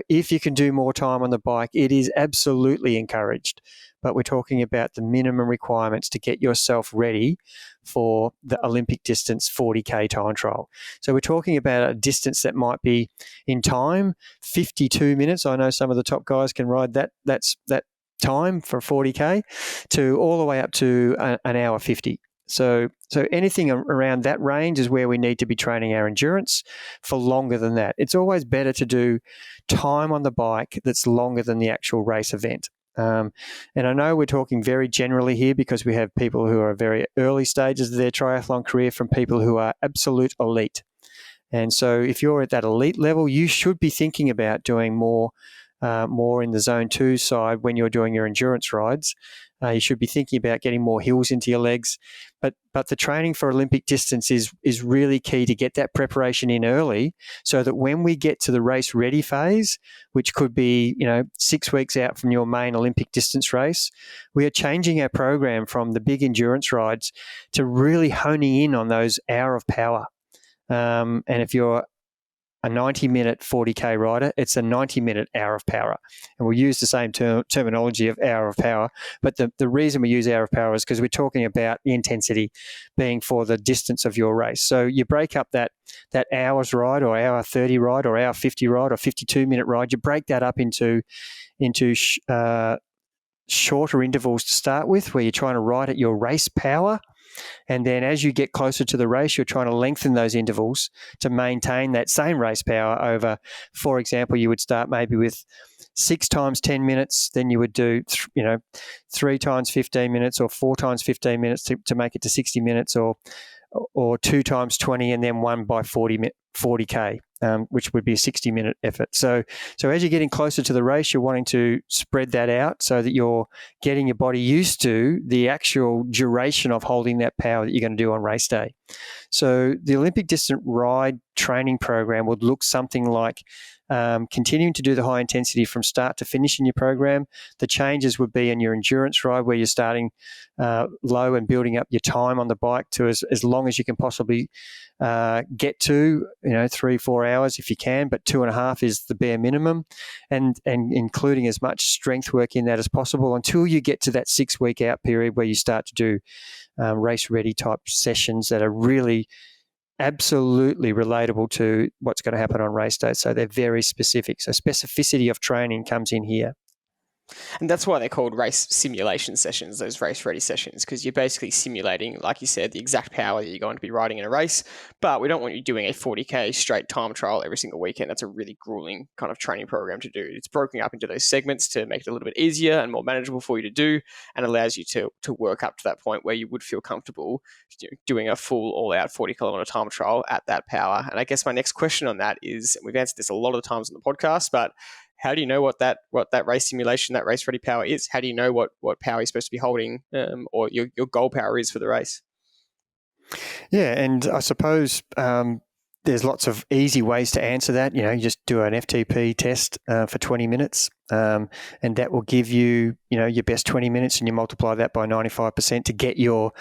If you can do more time on the bike, it is absolutely encouraged. But we're talking about the minimum requirements to get yourself ready for the Olympic distance 40K time trial. So we're talking about a distance that might be in time 52 minutes. I know some of the top guys can ride that time for 40K to all the way up to an hour 50. So anything around that range is where we need to be training our endurance for longer than that. It's always better to do time on the bike that's longer than the actual race event. And I know we're talking very generally here because we have people who are very early stages of their triathlon career from people who are absolute elite. And so if you're at that elite level, you should be thinking about doing more in the zone 2 side when you're doing your endurance rides. You should be thinking about getting more hills into your legs. But the training for Olympic distance is really key to get that preparation in early so that when we get to the race ready phase, which could be 6 weeks out from your main Olympic distance race, we are changing our program from the big endurance rides to really honing in on those hour of power. And if you're a 90-minute 40K rider, it's a 90-minute hour of power. And we'll use the same terminology of hour of power. But the reason we use hour of power is because we're talking about the intensity being for the distance of your race. So you break up that hour's ride or hour 30 ride or hour 50 ride or 52-minute ride, you break that up into shorter intervals to start with where you're trying to ride at your race power. And then as you get closer to the race, you're trying to lengthen those intervals to maintain that same race power over, for example, you would start maybe with 6 times 10 minutes, then you would do, 3 times 15 minutes or 4 times 15 minutes to make it to 60 minutes, or 2 times 20 and then 1 by 40K, which would be a 60-minute effort. So as you're getting closer to the race, you're wanting to spread that out so that you're getting your body used to the actual duration of holding that power that you're going to do on race day. So the Olympic distance ride training program would look something like continuing to do the high intensity from start to finish in your program. The changes would be in your endurance ride, where you're starting low and building up your time on the bike to as long as you can possibly get to, 3-4 hours if you can, but 2.5 is the bare minimum, and including as much strength work in that as possible until you get to that 6-week out period where you start to do race ready type sessions that are really absolutely relatable to what's going to happen on race day. So they're very specific. So specificity of training comes in here. And that's why they're called race simulation sessions, those race ready sessions, because you're basically simulating, like you said, the exact power that you're going to be riding in a race. But we don't want you doing a 40K straight time trial every single weekend. That's a really grueling kind of training program to do. It's broken up into those segments to make it a little bit easier and more manageable for you to do, and allows you to work up to that point where you would feel comfortable doing a full all-out 40-kilometer time trial at that power. And I guess my next question on that is, we've answered this a lot of times on the podcast, but how do you know what that race simulation, that race ready power is? How do you know what power you're supposed to be holding, or your goal power is for the race? Yeah, and I suppose there's lots of easy ways to answer that. You just do an FTP test for 20 minutes, and that will give you, your best 20 minutes, and you multiply that by 95% to get your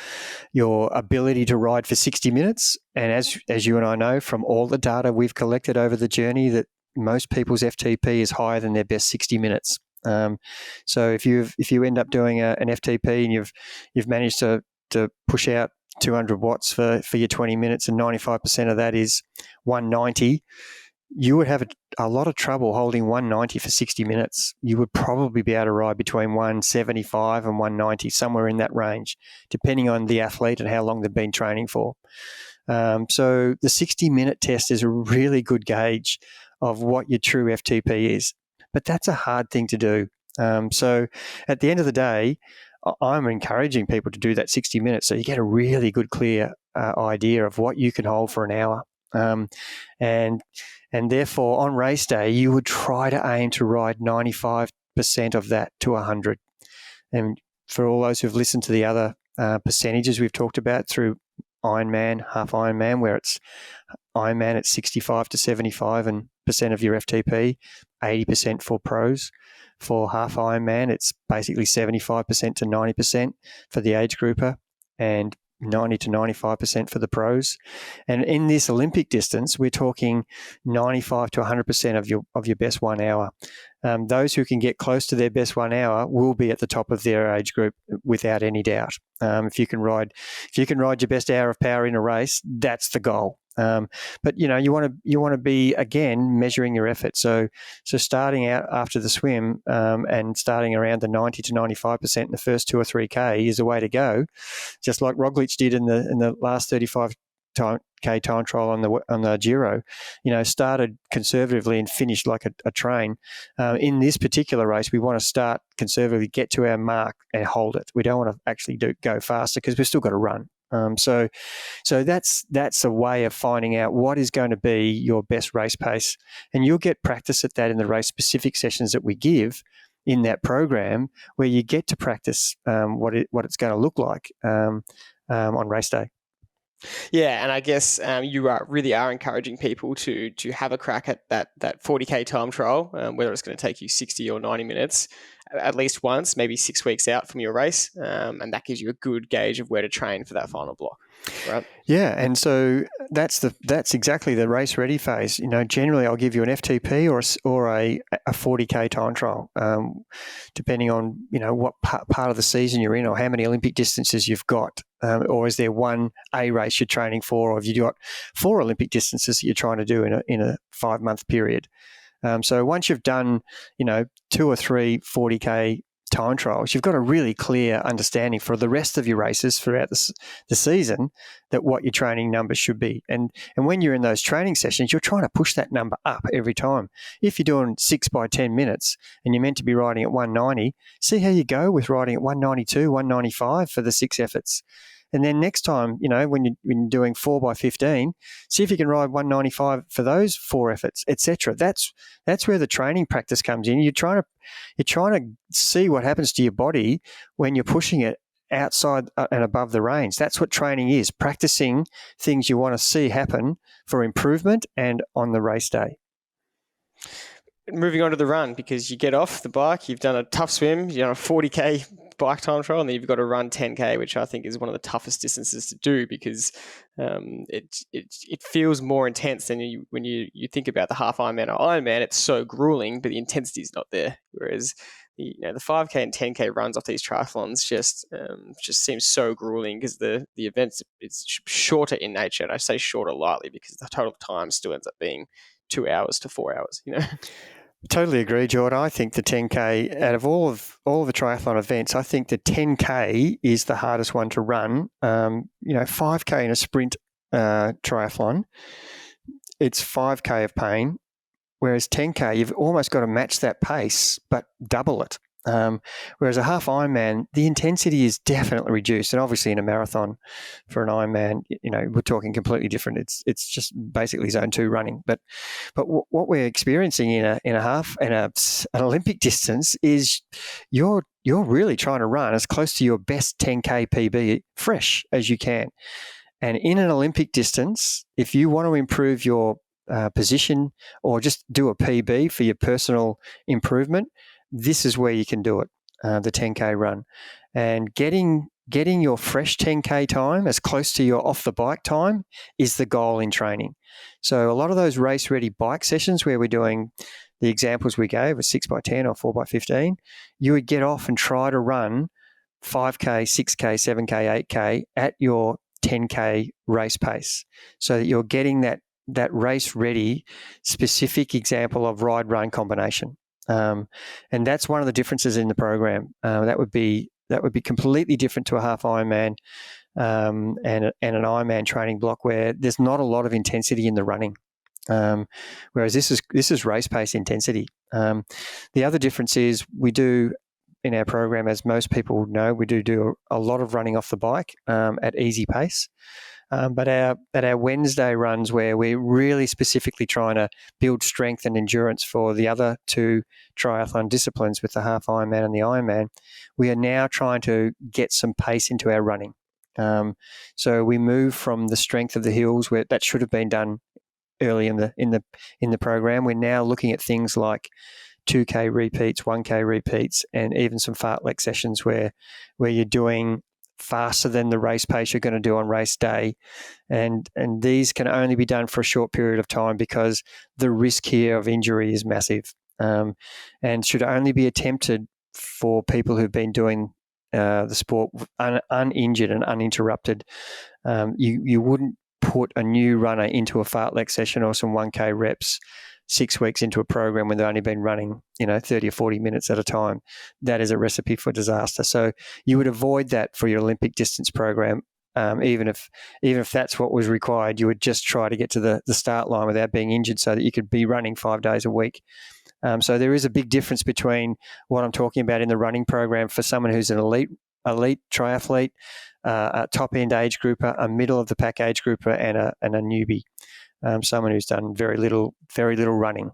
ability to ride for 60 minutes. And as you and I know from all the data we've collected over the journey, that most people's FTP is higher than their best 60 minutes. So if you end up doing an FTP and you've managed to push out 200 watts for your 20 minutes and 95% of that is 190, you would have a lot of trouble holding 190 for 60 minutes. You would probably be able to ride between 175 and 190, somewhere in that range, depending on the athlete and how long they've been training for. So the 60-minute test is a really good gauge of what your true FTP is. But that's a hard thing to do. So at the end of the day, I'm encouraging people to do that 60 minutes so you get a really good, clear idea of what you can hold for an hour. And therefore, on race day, you would try to aim to ride 95% of that to 100. And for all those who've listened to the other percentages we've talked about through Ironman, half Ironman, where it's Ironman at 65 to 75% of your FTP, 80% for pros. For half Ironman, it's basically 75% to 90% for the age grouper, and 90 to 95% for the pros. And in this Olympic distance, we're talking 95 to 100% of your best 1 hour. Those who can get close to their best 1 hour will be at the top of their age group without any doubt. If you can ride your best hour of power in a race, that's the goal. But you want to be, again, measuring your effort. So starting out after the swim and starting around the 90 to 95% in the first 2 or 3K is a way to go, just like Roglic did in the last 35K time trial on the Giro. Started conservatively and finished like a train. In this particular race, we want to start conservatively, get to our mark and hold it. We don't want to actually go faster because we've still got to run. So that's a way of finding out what is going to be your best race pace, and you'll get practice at that in the race specific sessions that we give in that program, where you get to practice what it's going to look like on race day. Yeah, and I guess you really are encouraging people to have a crack at that 40K time trial, whether it's going to take you 60 or 90 minutes, at least once, maybe 6 weeks out from your race, and that gives you a good gauge of where to train for that final block, right? Yeah, and so that's exactly the race ready phase. Generally I'll give you an FTP or a 40K time trial, depending on what part of the season you're in, or how many Olympic distances you've got, or is there one A race you're training for, or have you got 4 Olympic distances that you're trying to do in a 5-month period. So once you've done 2 or 3 40K time trials, you've got a really clear understanding for the rest of your races throughout the season that what your training numbers should be. And when you're in those training sessions, you're trying to push that number up every time. If you're doing 6 by 10 minutes and you're meant to be riding at 190, see how you go with riding at 192, 195 for the 6 efforts. And then next time, when you're doing 4 by 15, see if you can ride 195 for those 4 efforts, etc. That's where the training practice comes in. You're trying to see what happens to your body when you're pushing it outside and above the range. That's what training is, practicing things you want to see happen for improvement and on the race day. Moving on to the run, because you get off the bike, you've done a tough swim, you've done a 40K bike time trial, and then you've got to run 10K, which I think is one of the toughest distances to do, because it feels more intense than when you think about the half Ironman or Ironman. It's so grueling, but the intensity is not there. Whereas the 5K and 10K runs off these triathlons just seems so grueling, because the events, it's shorter in nature. And I say shorter lightly because the total time still ends up being 2 hours to 4 hours. Totally agree, Jordy. I think the 10K, out of all of the triathlon events, I think the 10K is the hardest one to run. 5K in a sprint triathlon, it's 5K of pain, whereas 10K, you've almost got to match that pace, but double it. Whereas a half Ironman, the intensity is definitely reduced, and obviously in a marathon for an Ironman, we're talking completely different. It's just basically zone 2 running. But what we're experiencing in an Olympic distance is you're really trying to run as close to your best 10K PB fresh as you can. And in an Olympic distance, if you want to improve your position or just do a PB for your personal improvement, this is where you can do it, the 10K run. And getting your fresh 10K time as close to your off-the-bike time is the goal in training. So a lot of those race-ready bike sessions where we're doing the examples we gave, a 6 by 10 or 4 by 15, you would get off and try to run 5K, 6K, 7K, 8K at your 10K race pace, so that you're getting that race-ready specific example of ride-run combination. And that's one of the differences in the program. That would be completely different to a half Ironman and an Ironman training block, where there's not a lot of intensity in the running. Whereas this is race pace intensity. The other difference is we do in our program, as most people know, we do a lot of running off the bike at easy pace. But our Wednesday runs, where we're really specifically trying to build strength and endurance for the other 2 triathlon disciplines with the half Ironman and the Ironman, we are now trying to get some pace into our running. So we move from the strength of the hills, where that should have been done early in the program. We're now looking at things like 2K repeats, 1K repeats, and even some fartlek sessions where you're doing faster than the race pace you're going to do on race day. And these can only be done for a short period of time, because the risk here of injury is massive, and should only be attempted for people who've been doing the sport uninjured and uninterrupted. You wouldn't put a new runner into a fartlek session or some 1K reps 6 weeks into a program when they've only been running, 30 or 40 minutes at a time. That is a recipe for disaster. So you would avoid that for your Olympic distance program. Even if that's what was required, you would just try to get to the start line without being injured, so that you could be running 5 days a week. So there is a big difference between what I'm talking about in the running program for someone who's an elite triathlete, a top end age grouper, a middle of the pack age grouper, and a newbie. Someone who's done very little running.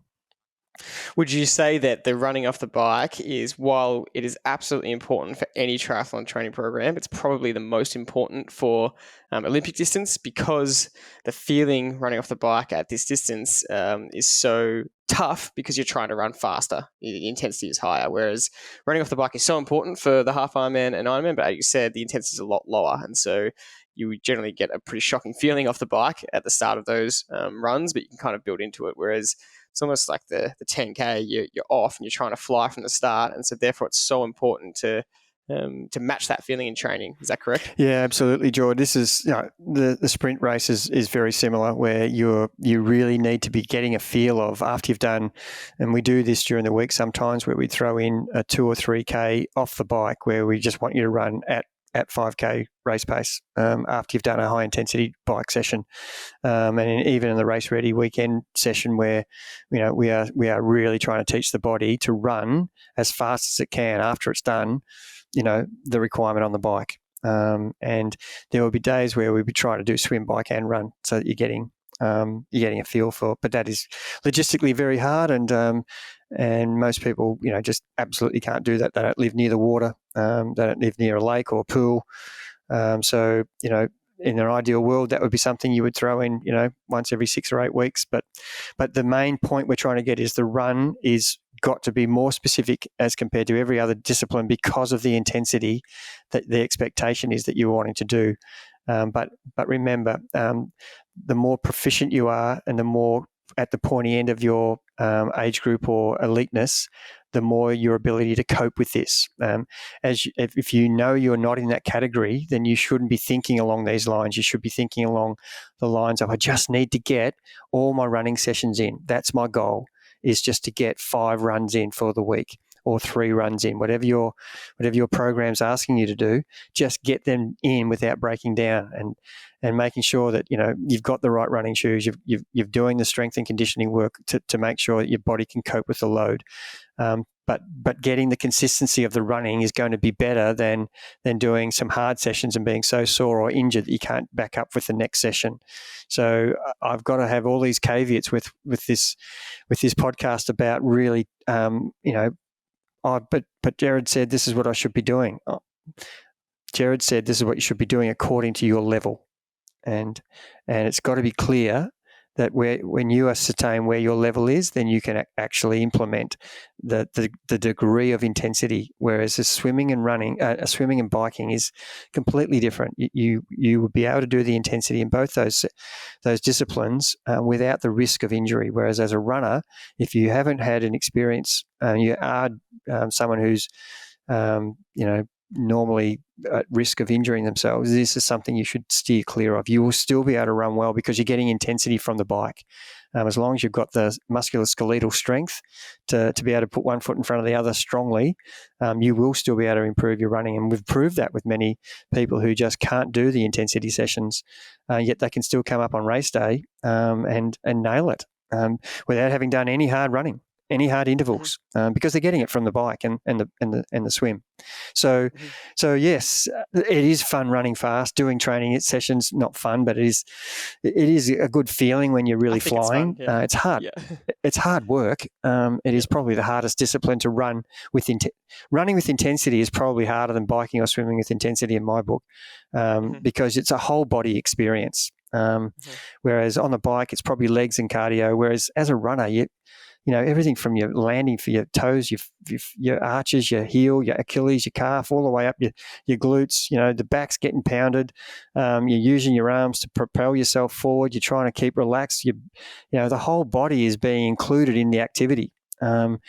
Would you say that the running off the bike is, while it is absolutely important for any triathlon training program, it's probably the most important for Olympic distance, because the feeling running off the bike at this distance is so tough, because you're trying to run faster. The intensity is higher, whereas running off the bike is so important for the half Ironman and Ironman, but as you said, the intensity is a lot lower, and so you generally get a pretty shocking feeling off the bike at the start of those runs, but you can kind of build into it. Whereas it's almost like the 10K, you're off and you're trying to fly from the start. And so therefore it's so important to to match that feeling in training. Is that correct? Yeah, absolutely, George. This is the sprint race is very similar, where you really need to be getting a feel of after you've done, and we do this during the week sometimes, where we throw in a 2 or 3K off the bike, where we just want you to run at 5K race pace after you've done a high intensity bike session, and even in the race ready weekend session, where we are really trying to teach the body to run as fast as it can after it's done the requirement on the bike. And there will be days where we'll be trying to do swim, bike and run, so that you're getting a feel for it. But that is logistically very hard, and most people just absolutely can't do that. They don't live near the water. They don't live near a lake or a pool. So in an ideal world, that would be something you would throw in once every 6 or 8 weeks. But the main point we're trying to get is the run is got to be more specific as compared to every other discipline, because of the intensity that the expectation is that you're wanting to do. But remember, the more proficient you are, and the more at the pointy end of your age group or eliteness, the more your ability to cope with this. If you're not in that category, then you shouldn't be thinking along these lines. You should be thinking along the lines of, I just need to get all my running sessions in. That's my goal, is just to get 5 runs in for the week, or 3 runs in, whatever your program's asking you to do. Just get them in without breaking down, and making sure that you've got the right running shoes. You're doing the strength and conditioning work to make sure that your body can cope with the load. But getting the consistency of the running is going to be better than doing some hard sessions and being so sore or injured that you can't back up with the next session. So I've got to have all these caveats with this podcast about really, but Gerard said this is what I should be doing. Gerard said this is what you should be doing according to your level, and it's got to be clear that when you ascertain where your level is, then you can actually implement the degree of intensity. Whereas swimming and swimming and biking is completely different. You would be able to do the intensity in both those disciplines without the risk of injury. Whereas as a runner, if you haven't had an experience, you are someone who's normally at risk of injuring themselves, this is something you should steer clear of. You will still be able to run well because you're getting intensity from the bike. As long as you've got the musculoskeletal strength to be able to put one foot in front of the other strongly, you will still be able to improve your running. And we've proved that with many people who just can't do the intensity sessions, yet they can still come up on race day and nail it without having done any hard running, any hard intervals, because they're getting it from the bike and the swim. So yes, it is fun running fast, doing training sessions. Not fun, but it is a good feeling when you're really flying. It's fun, yeah. It's hard. Yeah. It's hard work. It is probably the hardest discipline to run with. Running with intensity is probably harder than biking or swimming with intensity in my book, because it's a whole body experience. Whereas on the bike, it's probably legs and cardio. Whereas as a runner, everything from your landing for your toes, your arches, your heel, your Achilles, your calf, all the way up your glutes. The back's getting pounded. You're using your arms to propel yourself forward. You're trying to keep relaxed. The whole body is being included in the activity. And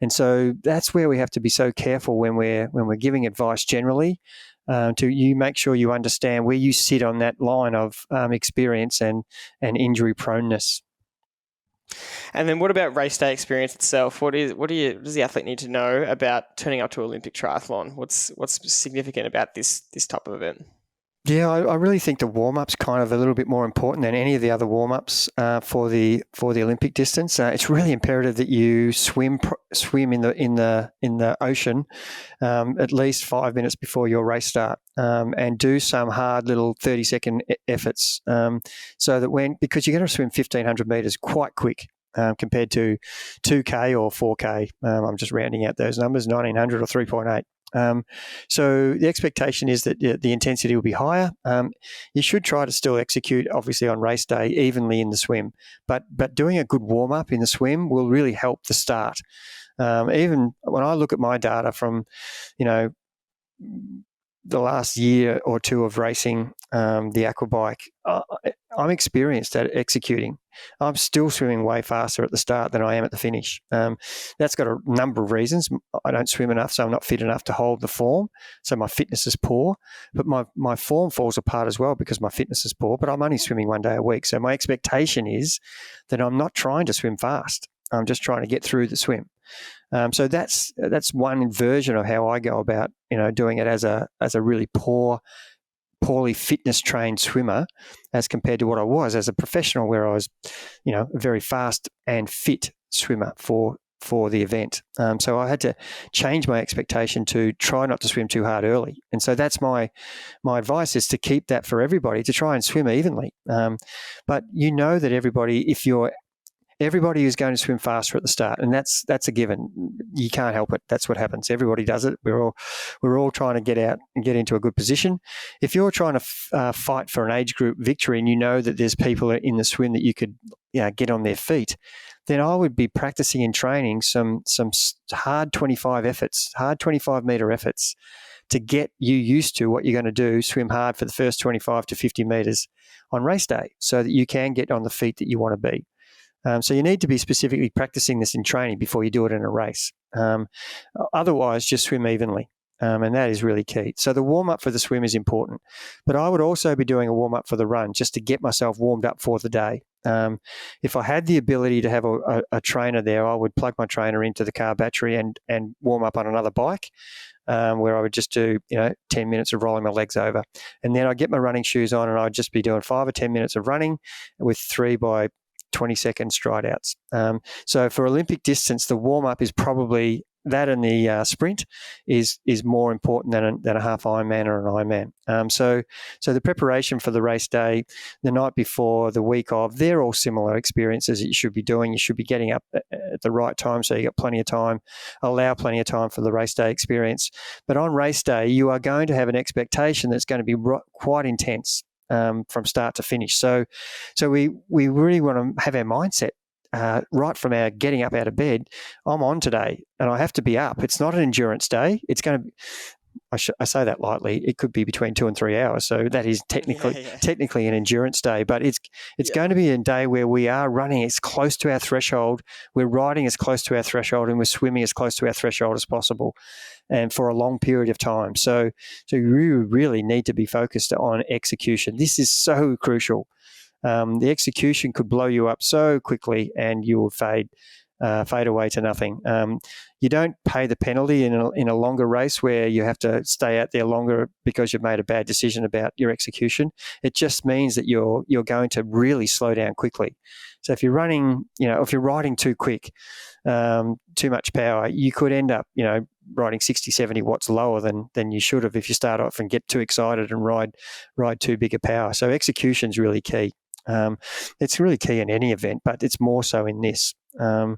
so that's where we have to be so careful when we're giving advice generally. To you make sure you understand where you sit on that line of experience and injury proneness. And then what about race day experience itself? What does the athlete need to know about turning up to Olympic triathlon? What's significant about this type of event? Yeah, I really think the warm-up's kind of a little bit more important than any of the other warm-ups for the Olympic distance. It's really imperative that you swim in the ocean at least 5 minutes before your race start, and do some hard little 30-second efforts, so that because you're going to swim 1,500 meters quite quick. Compared to 2K or 4K, I'm just rounding out those numbers, 1,900 or 3.8. So the expectation is that the intensity will be higher. You should try to still execute, obviously, on race day evenly in the swim, but doing a good warm up in the swim will really help the start. Even when I look at my data from, the last year or two of racing the aquabike, I'm experienced at executing. I'm still swimming way faster at the start than I am at the finish. That's got a number of reasons. I don't swim enough, so I'm not fit enough to hold the form. So my fitness is poor, but my form falls apart as well because my fitness is poor, but I'm only swimming 1 day a week. So my expectation is that I'm not trying to swim fast. I'm just trying to get through the swim. So that's one version of how I go about, doing it as a really poorly fitness trained swimmer as compared to what I was as a professional, where I was, a very fast and fit swimmer for the event. So I had to change my expectation to try not to swim too hard early. And so that's my advice, is to keep that for everybody, to try and swim evenly. But that everybody is going to swim faster at the start, and that's a given. You can't help it. That's what happens. Everybody does it. We're all trying to get out and get into a good position. If you're trying to fight for an age group victory, and you know that there's people in the swim that you could get on their feet, then I would be practicing in training some hard 25-meter efforts to get you used to what you're going to do. Swim hard for the first 25 to 50 meters on race day, so that you can get on the feet that you want to be. So you need to be specifically practicing this in training before you do it in a race. Otherwise, just swim evenly, and that is really key. So the warm-up for the swim is important, but I would also be doing a warm-up for the run just to get myself warmed up for the day. If I had the ability to have a trainer there, I would plug my trainer into the car battery and warm up on another bike, where I would just do 10 minutes of rolling my legs over. And then I'd get my running shoes on, and I'd just be doing 5 or 10 minutes of running with 3 by 20-second stride outs. So for Olympic distance, the warm-up is probably that, and the sprint is more important than a half Ironman or an Ironman. So the preparation for the race day, the night before, the week of, they're all similar experiences that you should be doing. You should be getting up at the right time, so you got plenty of time, allow plenty of time for the race day experience. But on race day, you are going to have an expectation that's going to be quite intense. From start to finish. So we really want to have our mindset right from our getting up out of bed. I'm on today and I have to be up. It's not an endurance day. It's going to be, I say that lightly, it could be between 2 and 3 hours. So that is technically an endurance day, but it's going to be a day where we are running as close to our threshold, we're riding as close to our threshold, and we're swimming as close to our threshold as possible, and for a long period of time. So you really need to be focused on execution. This is so crucial. The execution could blow you up so quickly, and you will fade away to nothing. You don't pay the penalty in a longer race where you have to stay out there longer because you've made a bad decision about your execution. It just means that you're going to really slow down quickly. So if you're running, if you're riding too quick, too much power, you could end up, riding 60, 70 watts lower than you should have if you start off and get too excited and ride too big a power. So execution is really key. It's really key in any event, but it's more so in this. And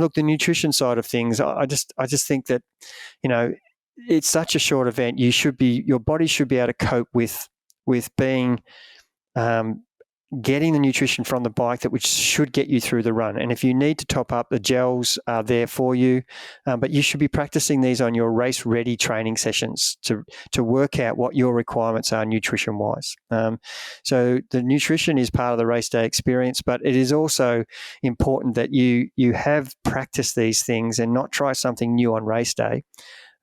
look, the nutrition side of things, I just think that, it's such a short event. Your body should be able to cope with being, getting the nutrition from the bike which should get you through the run. And if you need to top up, the gels are there for you, but you should be practicing these on your race ready training sessions to work out what your requirements are nutrition wise. So the nutrition is part of the race day experience, but it is also important that you have practiced these things and not try something new on race day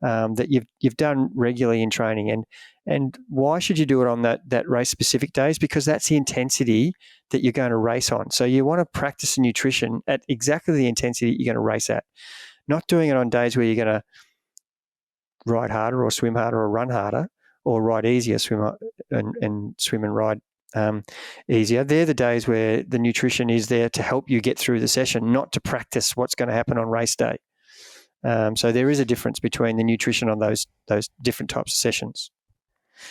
that you've done regularly in training. And why should you do it on that race-specific days? Because that's the intensity that you're going to race on. So you want to practice the nutrition at exactly the intensity you're going to race at, not doing it on days where you're going to ride harder or swim harder or run harder or ride easier, swim and ride easier. They're the days where the nutrition is there to help you get through the session, not to practice what's going to happen on race day. So there is a difference between the nutrition on those different types of sessions.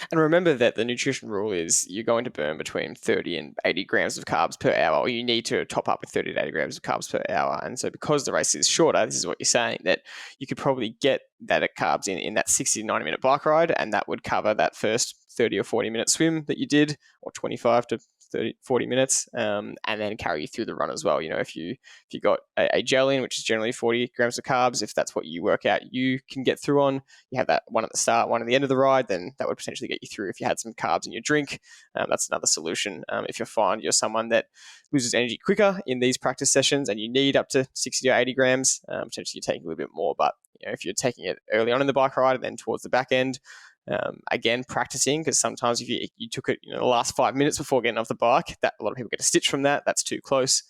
And remember that the nutrition rule is you're going to burn between 30 and 80 grams of carbs per hour, or you need to top up with 30 to 80 grams of carbs per hour. And so because the race is shorter, this is what you're saying, that you could probably get that carbs in that 60 to 90 minute bike ride, and that would cover that first 30 or 40 minute swim that you did, or 25 to 40 minutes, and then carry you through the run as well. If you got a gel in, which is generally 40 grams of carbs, if that's what you work out, you can get through on. You have that one at the start, one at the end of the ride, then that would potentially get you through. If you had some carbs in your drink, that's another solution. If you find you're someone that loses energy quicker in these practice sessions and you need up to 60 or 80 grams, potentially you're taking a little bit more. But if you're taking it early on in the bike ride and then towards the back end, again, practicing, because sometimes if you took it the last 5 minutes before getting off the bike, that a lot of people get a stitch from that. That's too close.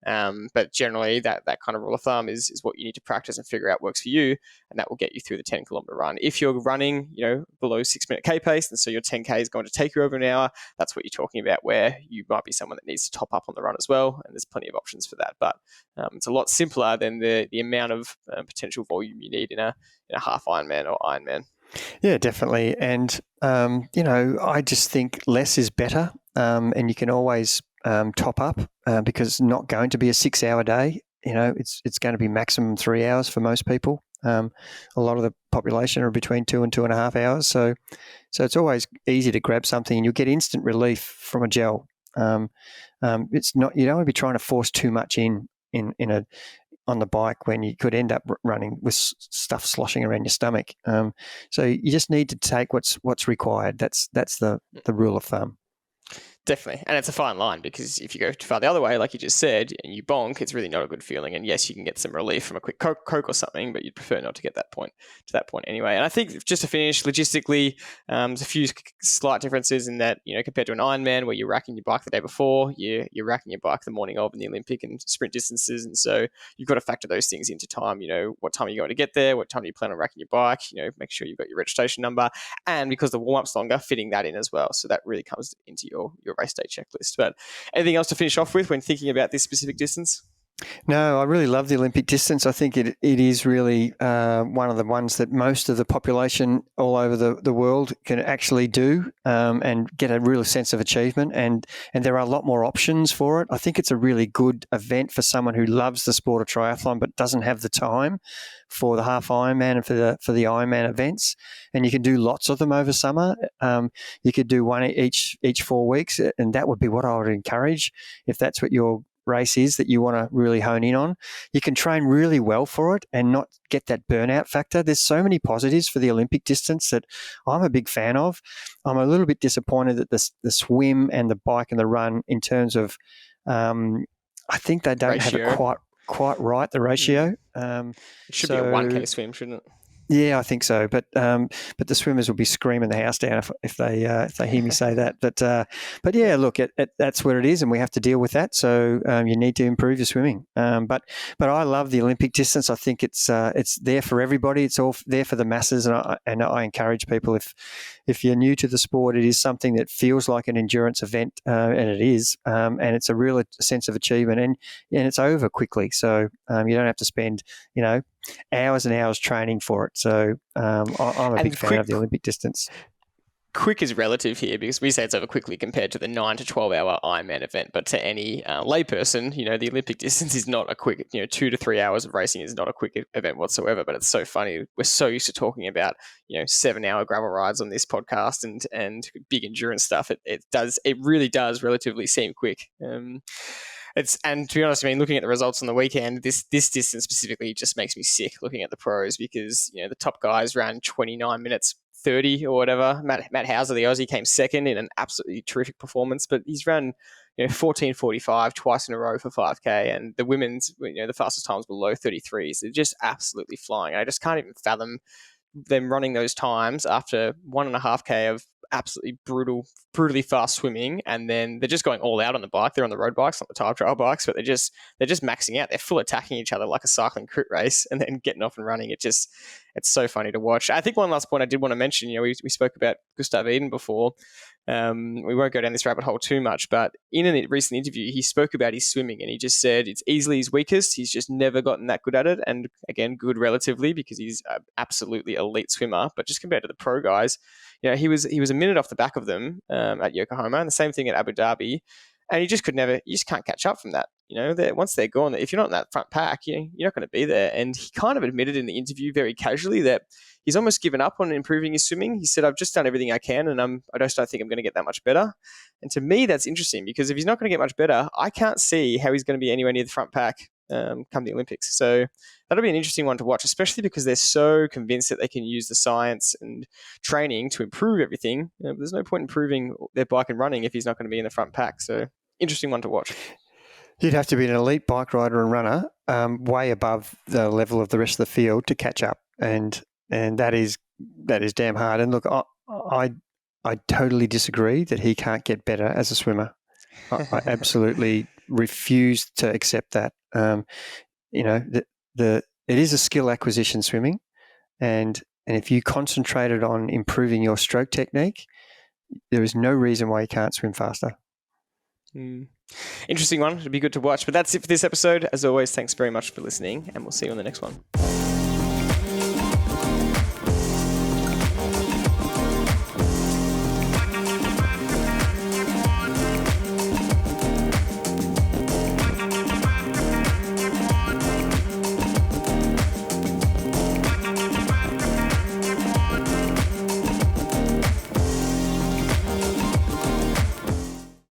But generally, that kind of rule of thumb is what you need to practice and figure out works for you, and that will get you through the 10-kilometer run. If you're running, below 6-minute K pace, and so your 10K is going to take you over an hour, that's what you're talking about, where you might be someone that needs to top up on the run as well, and there's plenty of options for that. But it's a lot simpler than the amount of potential volume you need in a half Ironman or Ironman. Yeah, definitely. And, I just think less is better, and you can always top up because it's not going to be a 6-hour day. It's going to be maximum 3 hours for most people. A lot of the population are between 2 and 2.5 hours. So it's always easy to grab something and you'll get instant relief from a gel. It's not, you don't want to be trying to force too much on the bike when you could end up running with stuff sloshing around your stomach. So you just need to take what's required. That's the rule of thumb. Definitely. And it's a fine line, because if you go too far the other way, like you just said, and you bonk, it's really not a good feeling. And yes, you can get some relief from a quick Coke or something, but you'd prefer not to get to that point anyway. And I think just to finish, logistically, there's a few slight differences in that, compared to an Ironman where you're racking your bike the day before, you're racking your bike the morning of in the Olympic and sprint distances. And so you've got to factor those things into time. What time are you going to get there? What time do you plan on racking your bike? Make sure you've got your registration number. And because the warm-up's longer, fitting that in as well. So that really comes into your race day checklist. But anything else to finish off with when thinking about this specific distance? No, I really love the Olympic distance. I think it is really one of the ones that most of the population all over the world can actually do and get a real sense of achievement. And there are a lot more options for it. I think it's a really good event for someone who loves the sport of triathlon but doesn't have the time for the half Ironman and for the Ironman events. And you can do lots of them over summer. You could do one each 4 weeks, and that would be what I would encourage if that's what your race is that you want to really hone in on. You can train really well for it and not get that burnout factor. There's so many positives for the Olympic distance that I'm a big fan of. I'm a little bit disappointed that the swim and the bike and the run, in terms of, I think they don't have it quite right, the ratio. It should be a 1K swim, shouldn't it? Yeah, I think so. But the swimmers will be screaming the house down if they hear me say that. But yeah, look, that's what it is, and we have to deal with that. So you need to improve your swimming. But I love the Olympic distance. I think it's there for everybody. It's all there for the masses, and I encourage people, if you're new to the sport, it is something that feels like an endurance event, and it is, and it's a real sense of achievement, and it's over quickly. So you don't have to spend hours and hours training for it. So I'm a big fan of the Olympic distance. Quick is relative here, because we say it's over quickly compared to the 9 to 12 hour Ironman event. But to any layperson, the Olympic distance is not a quick, 2 to 3 hours of racing is not a quick event whatsoever. But it's so funny. We're so used to talking about, 7-hour gravel rides on this podcast and big endurance stuff. It really does relatively seem quick. And to be honest, looking at the results on the weekend, this distance specifically just makes me sick looking at the pros, because, the top guys ran 29 minutes 30 or whatever. Matt Hauser, the Aussie, came second in an absolutely terrific performance, but he's run 14:45 twice in a row for 5K, and the women's, the fastest times were low 33s. They're just absolutely flying. I just can't even fathom them running those times after 1.5K of absolutely brutally fast swimming, and then they're just going all out on the bike. They're on the road bikes, not the time trial bikes, but they're just maxing out. They're full attacking each other like a cycling crit race, and then getting off and running. It's so funny to watch. I think one last point I did want to mention, we spoke about Gustav Iden before. We won't go down this rabbit hole too much, but in a recent interview, he spoke about his swimming, and he just said it's easily his weakest. He's just never gotten that good at it. And again, good relatively, because he's an absolutely elite swimmer, but just compared to the pro guys, he was a minute off the back of them at Yokohama, and the same thing at Abu Dhabi, and you just can't catch up from that. that once they're gone, if you're not in that front pack, you're not going to be there. And he kind of admitted in the interview very casually that he's almost given up on improving his swimming. He said, I've just done everything I can, and I just don't think I'm going to get that much better. And to me, that's interesting, because if he's not going to get much better, I can't see how he's going to be anywhere near the front pack come the Olympics. So that'll be an interesting one to watch, especially because they're so convinced that they can use the science and training to improve everything. There's no point improving their bike and running if he's not going to be in the front pack. So interesting one to watch. You'd have to be an elite bike rider and runner, way above the level of the rest of the field to catch up, and that is damn hard. And look, I totally disagree that he can't get better as a swimmer. I absolutely refuse to accept that. It is a skill acquisition, swimming, and if you concentrated on improving your stroke technique, there is no reason why you can't swim faster. Interesting one. It'd be good to watch. But that's it for this episode. As always, thanks very much for listening, and we'll see you on the next one.